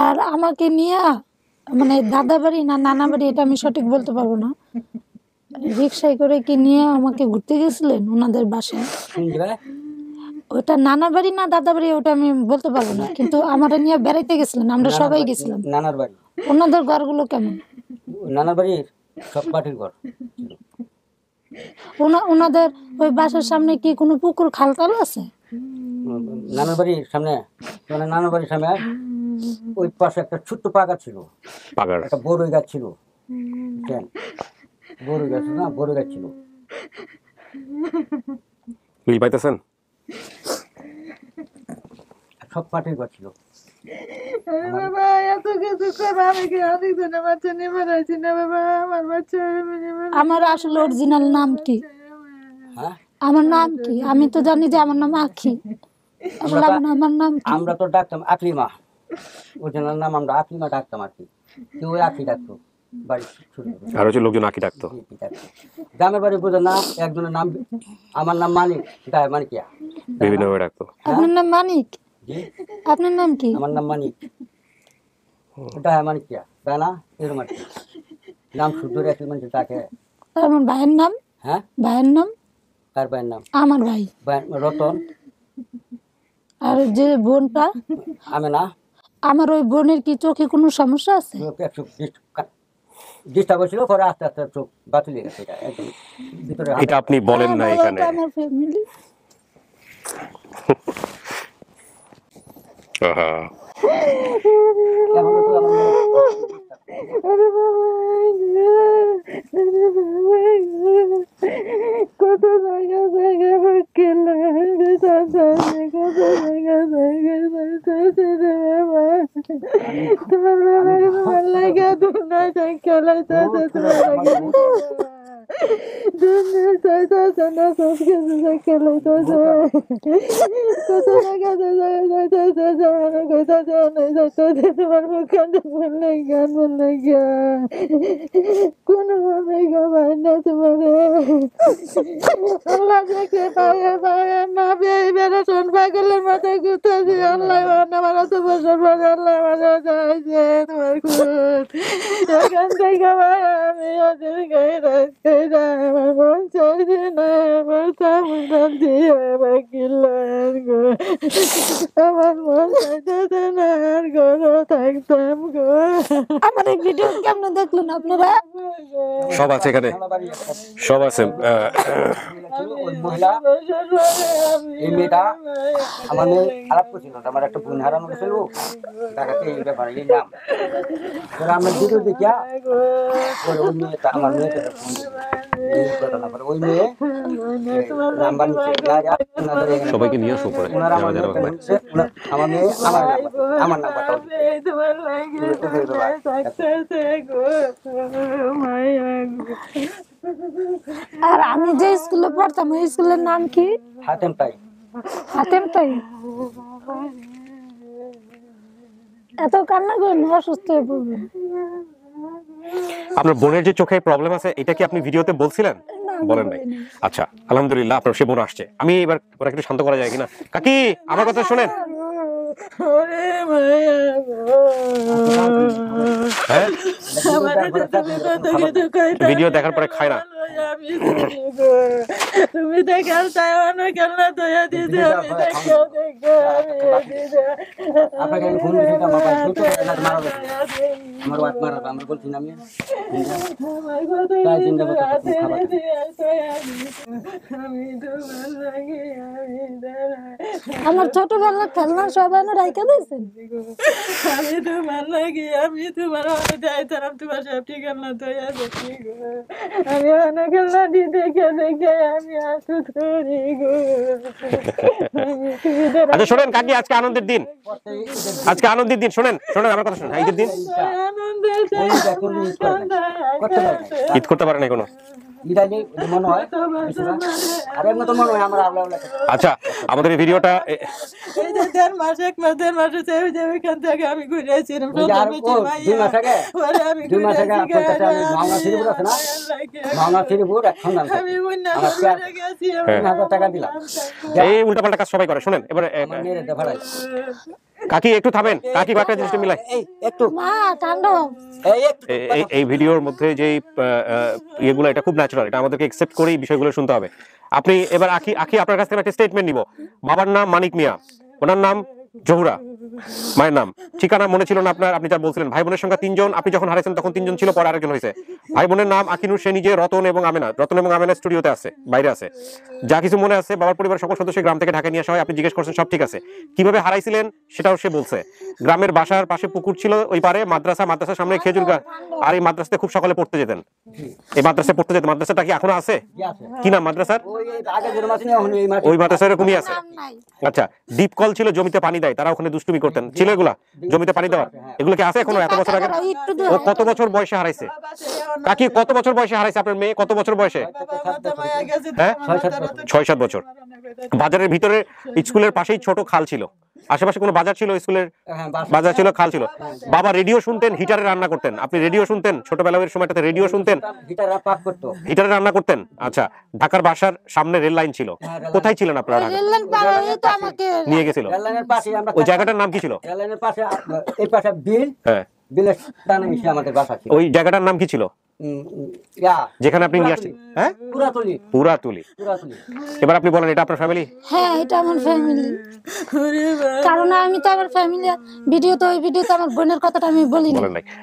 আর আমাকে নিয়ে মানে দাদা বাড়ি না নানা বাড়ি এটা আমি সঠিক বলতে পারবো না, রিক্সায় করে কি নিয়ে আমাকে ঘুরতে গেছিলেন ওনাদের বাসায়, ওটা নানা বাড়ি না দাদা বাড়ি ওটা আমি বলতে পারবো না, কিন্তু আমার নিয়ে বেড়াইতে গেছিলেন, আমরা সবাই গেছিলাম। নানার বাড়ি ওনাদের ঘরগুলো কেমন? নানার বাড়ির সব পাটির ঘর। ওনাদের ওই বাসার সামনে কি কোনো পুকুর খাল টাল আছে? নানার বাড়ির সামনে মানে নানার বাড়ির সামনে ওই পাশে একটা ছোট্ট পাকা ছিল, একটা বড়ই গাছ ছিল, বড়ই গাছ না বড়ই গাছ ছিল। পাইতেছেন সব পাটির ঘর ছিল। বাবা এত কিছু করে আমি কি অনেকজনের বাচ্চা নিয়ে বেড়াইছি না বাবা, আমার বাচ্চা। আমার আসলে অরিজিনাল নাম কি? আমার নাম কি? আমি তো জানি যে আমার নাম আখি, আমার নাম আমরা তো ডাকতাম আকলিমা, অরিজিনাল নাম আমরা আকলিমা ডাকতাম আর কি, কেউ আখি ডাকতো বাড়ি আর হচ্ছে লোকজন আখি ডাকতো। গ্রামের বাড়ি বুঝে না একজনের নাম, আমার নাম মানিক, গায়ে মানিকিয়া বিভিন্ন ভাবে ডাকতো। আপনার নাম মানিক? আপনার নাম কি? আমার নাম মানিক, গায়ে মানিকিয়া তাই না এরকম আর কি নাম শুদ্ধ রেখে মানুষ ডাকে। আমার ভাইয়ের নাম? হ্যাঁ ভাইয়ের নাম? কার ভাইয়ের নাম? আমার ভাই রতন। আর যে বোনটা আমি না, আমার ওই বোনের কি চোখে কোনো সমস্যা আছে? ডিস্টার্ব হয়েছিল, পরে আস্তে আস্তে চোখ বাতিল হয়ে গেছে। এটা আপনি বলেন না এখানে। আমার ফ্যামিলি কত জায়গা জায়গা তোমার বাবার লাগে দুনিয়া খেলাইতে কোনোভাবে গাবাই না তোমার আল্লাহ দেখে পায়ে পায়ে না বেড়ে শোন পাগলের মাথায় ঘুরতেছি। আল্লাহ আমার এত বছর পরে আল্লাহ মাঝে যাইছে তোমার খুন এখান থেকে ভাই আমি ওদের গায়ে রাখতে আমার মন চাইছে না, আমার সামুদান দিয়ে আমার কিনলেন গো, আমার মন চাইছে না আর ঘরে থাকতাম গো। আমার এই ভিডিও কেমন দেখলেন আপনারা? সব আছে এখানে, সব আছে। এই মেয়েটা আমার মেয়ে খারাপ করছিল, আমার একটা বোন হারানো গেছিল টাকাতে এই ব্যাপারে এই নাম আমরা ভিডিও দেখিয়া ওই মেয়েটা আমার মেয়েটা ওই মেয়ে নাম্বার সবাইকে নিয়ে আসো পরে আমার মেয়ে আমার নাম্বারটা আর আমি যে স্কুলে পড়তাম ওই স্কুলের নাম কি? হাতেম তাই। হাতেম তাই। এত কান্না করেন অসুস্থ হয়ে পড়বে। আপনার বোনের যে চোখে প্রবলেম আছে এটা কি আপনি ভিডিওতে বলছিলেন? বলেন নাই। আচ্ছা আলহামদুলিল্লাহ আপনার সে বোন আসছে। আমি এবার ওরা একটু শান্ত করা যায় কিনা। কাকি আমার কথা শুনেন। ভিডিও দেখার পরে খায় না। তুমি দেখার চাও না কেন দয়া দিতে আমি আপনাকে আমি ফোন দিয়েছি আমার ভাই ছোট মারা গেছে আমার ওয়াইফ মারা আমরা বলছি না আমি তাই দিন যাব খাবার আমার ছোটবেলা খেলনা সবাই না রাইখা দিয়েছেন। আমি তোমার লাগি আমি তোমার যাইতাম তোমার সব ঠিকানা দয়া দেখি গো আমি অনেক খেলনা দিয়ে দেখে দেখে আমি আসুত করি গো। আচ্ছা শোনেন কাকি আজকে আনন্দের দিন, আজকে আনন্দের দিন। শোনেন শোনেন আমার কথা শোনেন। ঈদের দিন ঈদ করতে পারেন এখনো? আচ্ছা আমাদের এই ভিডিওটা দেড় মাস এক মাস দেড় মাসে ওইখান থেকে আমি ঘুরে আসছিলাম এই উল্টাপাল্টা কাজ সবাই করে। শোনেন এবারে কাকি একটু থামেন, কাকি কয়েকটা জিনিসটা মিলাই একটু ঠান্ডা। এই ভিডিওর মধ্যে যে ইয়েগুলো এটা খুব ন্যাচারাল, এটা আমাদেরকে একসেপ্ট করেই বিষয়গুলো শুনতে হবে। আপনি এবার আখি আপনার কাছ থেকে একটা স্টেটমেন্ট নিব। বাবার নাম মানিক মিয়া, ওনার নাম জহুরা, মায়ের নাম ঠিকানা মনে ছিল না আপনার, আপনি যা বলছিলেন। ভাই বোনের সংখ্যা 3 জন, আপনি যখন হারাইছেন তখন 3 জন ছিল, পরে আরেকজন হয়েছে। ভাই বোনের নাম আকিনুর, সে নিজে রতন এবং আমেনা স্টুডিওতে আছে, বাইরে আছে। যা কিছু মনে আছে, বাবার পরিবারের সকল সদস্য গ্রাম থেকে ঢাকা নিয়ে আসা হয়। আপনি জিজ্ঞেস করছেন সব ঠিক আছে। কিভাবে হারাইছিলেন সেটাও সে বলছে। গ্রামের বাসার পাশে পুকুর ছিল, ওই পারে মাদ্রাসার সামনে খেজুর গাছ, আর এই মাদ্রাসাতে খুব সকালে পড়তে যেতেন। এই মাদ্রাসায় পড়তে যেতেন। মাদ্রাসাটা কি এখনো আছে? কি নাম মাদ্রাসার? ওই মাদ্রাসা এরকমই আছে। আচ্ছা ডিপ কল ছিল, জমিতে পানি দেয়, তারা ওখানে দুষ্টুমি করতেন, ছিল এগুলা জমিতে পানি দেওয়া? এগুলো কি আছে এখনো এত বছর আগে? ও কত বছর বয়সে হারাইছে? কাকি কত বছর বয়সে হারাইছে আপনার মেয়ে? কত বছর বয়সে? হ্যাঁ 6-7 বছর। বাজারের ভিতরে স্কুলের পাশেই ছোট খাল ছিল, আশেপাশে কোনো বাজার ছিল, স্কুলের বাজার ছিল, খাল ছিল। বাবা রেডিও শুনতেন, হিটারে রান্না করতেন। আপনি রেডিও শুনতেন ছোটবেলার সময়টাতে? রেডিও শুনতেন, হিটারে রান্না করতেন। আচ্ছা ঢাকার বাসার সামনে রেল লাইন ছিল, কোথায় ছিলেন আপনারা? নিয়ে গেছিল। ওই জায়গাটার নাম কি ছিল? হ্যাঁ ওই জায়গাটার নাম কি ছিল যেখানে আপনি নিয়ে আসছেন? হ্যাঁ পুরাতুলি। এবার আপনি বলেন এটা আপনার ফ্যামিলি? হ্যাঁ এটা আমার ফ্যামিলি, কারণ আমি তো আমার ফ্যামিলি ভিডিওতে ওই ভিডিওতে আমার বোনের কথাটা আমি বলি না।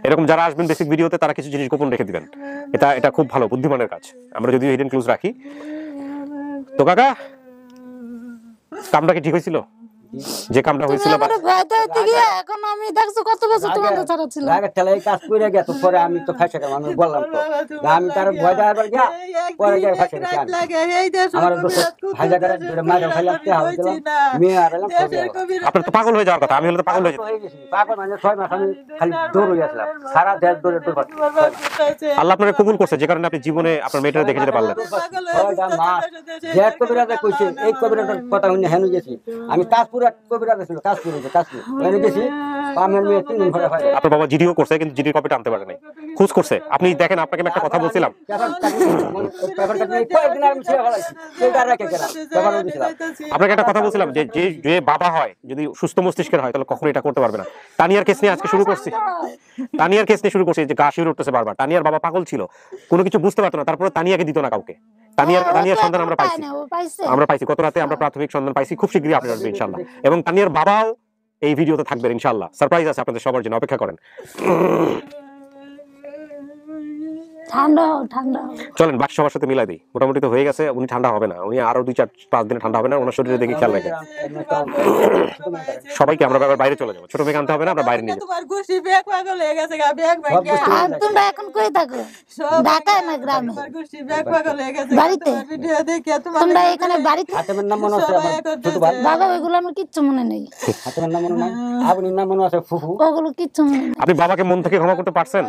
এরকম যারা আসবেন বেসিক ভিডিওতে তারা কিছু জিনিস গোপন রেখে দিবেন, এটা খুব ভালো বুদ্ধিমানের কাজ। আমরা যদি হিডেন ক্লুজ রাখি। তো কাকা কামটা কি ঠিক হয়েছিল? যে কামটা হয়েছিল এখন আমি দেখছো কত বছর তোমাদের ছাড়া ছিল, কাজ করে গেছে পরে আমি তো ফাঁসে গেলাম। আমি বললাম তো আমি তার ভয় দেওয়ার গিয়া পরে গিয়ে ফাঁসে গেছি। আমার আপনার তো পাগল হয়ে যাওয়ার কথা, আমি হলে তো পাগল হয়ে যেতাম। পাগল মানে 6 মাস আমি খালি দৌড় হয়ে আসলাম, সারা দেশ দৌড়ে দৌড়। আল্লাহ আপনাকে কবুল করছে, যে কারণে আপনি জীবনে আপনার মেয়েটাকে দেখে যেতে পারলেন। কবিরাজা কইছে এই কবিরাজের কথা শুনে হেনু গেছি আমি। কাজপুর কবিরাজ ছিল, কাজপুর গেছি। আপনার বাবা জিডিও করছে কিন্তু জিডির কপিটা আনতে পারে নাই, খোঁজ করছে। আপনি দেখেন আপনাকে আমি একটা কথা বলছিলাম, আপনাকে একটা কথা বলছিলাম যে যে বাবা হয় যদি সুস্থ মস্তিষ্কের হয় তাহলে কখনো এটা করতে পারবে না। তানিয়ার কেস নিয়ে আজকে শুরু করছি, তানিয়ার কেস নিয়ে শুরু করছি, যে গা শিউরে উঠতেছে বারবার। তানিয়ার বাবা পাগল ছিল, কোনো কিছু বুঝতে পারতো না, তারপরে তানিয়াকে দিত না কাউকে। তানিয়ার সন্ধান আমরা পাইছি গত রাতে, আমরা প্রাথমিক সন্ধান পাইছি। খুব শীঘ্রই আপনারা আসবেন ইনশাআল্লাহ। এবং তানিয়ার বাবাও এই ভিডিওতে থাকবেন ইনশাআল্লাহ। সারপ্রাইজ আছে আপনাদের সবার জন্য, অপেক্ষা করেন। চলেন বাকি সবার সাথে মিলাই দিই। মোটামুটি তো হয়ে গেছে, উনি ঠান্ডা হবে না, উনি আরো 2-4-5 দিনে ঠান্ডা হবে না। ওনার শরীরে দেখে খেয়াল রাখেন। সবাইকে আমরা আবার বাইরে চলে যাবো, ছোট মেয়ে আনতে হবে না, আমরা বাইরে নিয়ে যাবো। তোমরা এখন কই থাকো? ঢাকায় না গ্রামে? বাড়িতে? তোমরা এখানে বাড়িতে? বাবা ওইগুলো আমার কিচ্ছু মনে নেই, ওগুলো কিচ্ছু মনে নেই। আপনি বাবাকে মন থেকে ক্ষমা করতে পারছেন?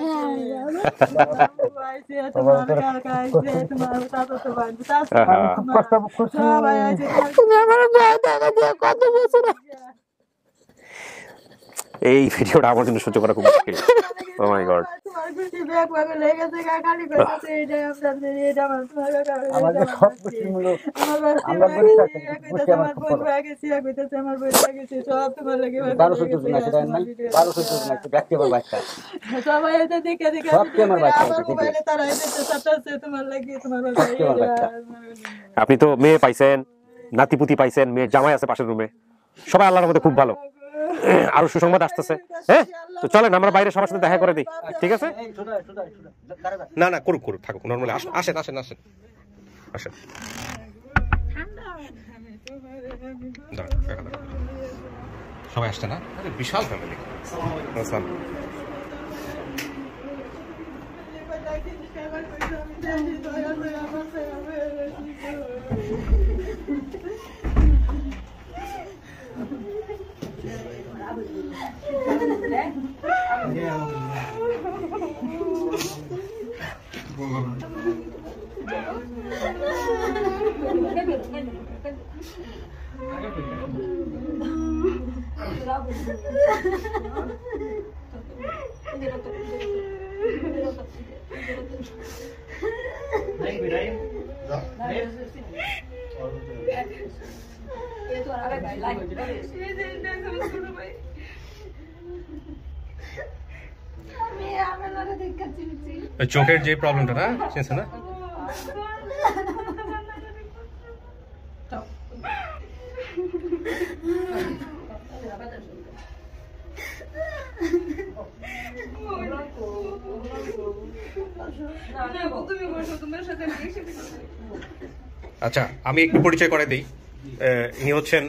এই ভিডিওটা আমার জন্য সহ্য করা খুব মুশকিল। ও মাই গড। আপনি তো মেয়ে পাইছেন, নাতিপুতি পাইছেন, মেয়ের জামাই আছে পাশের রুমে, সবাই আল্লাহর মধ্যে খুব ভালো। আরো সুসংবাদ আসতেছে। হ্যাঁ, তো চলেন আমরা বাইরে সবার সাথে দেখা করে দিই, ঠিক আছে? না না, করুক করুক, থাকুক নর্মালি। আসেন আসেন আসেন আসেন। সবাই আসছে না? আরে বিশাল ফ্যামিলি। চোখের যে প্রবলেমটা না, চিনছে না? আচ্ছা, আমি একটু পরিচয় করে দিই। ইনি হচ্ছেন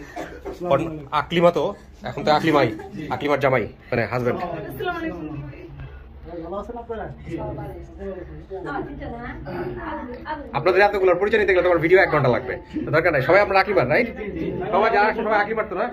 আকলিমা। তো এখন তো আকলিমাই, আকলিমার জামাই মানে হাজবেন্ড। আপনাদের এতগুলোর পরিচয় নিতে গেলে তোমার ভিডিও 1 ঘন্টা লাগবে, দরকার নাই। সবাই আমরা আকলিমার, রাইট? সবাই যারা সবাই আকলিমার তো না?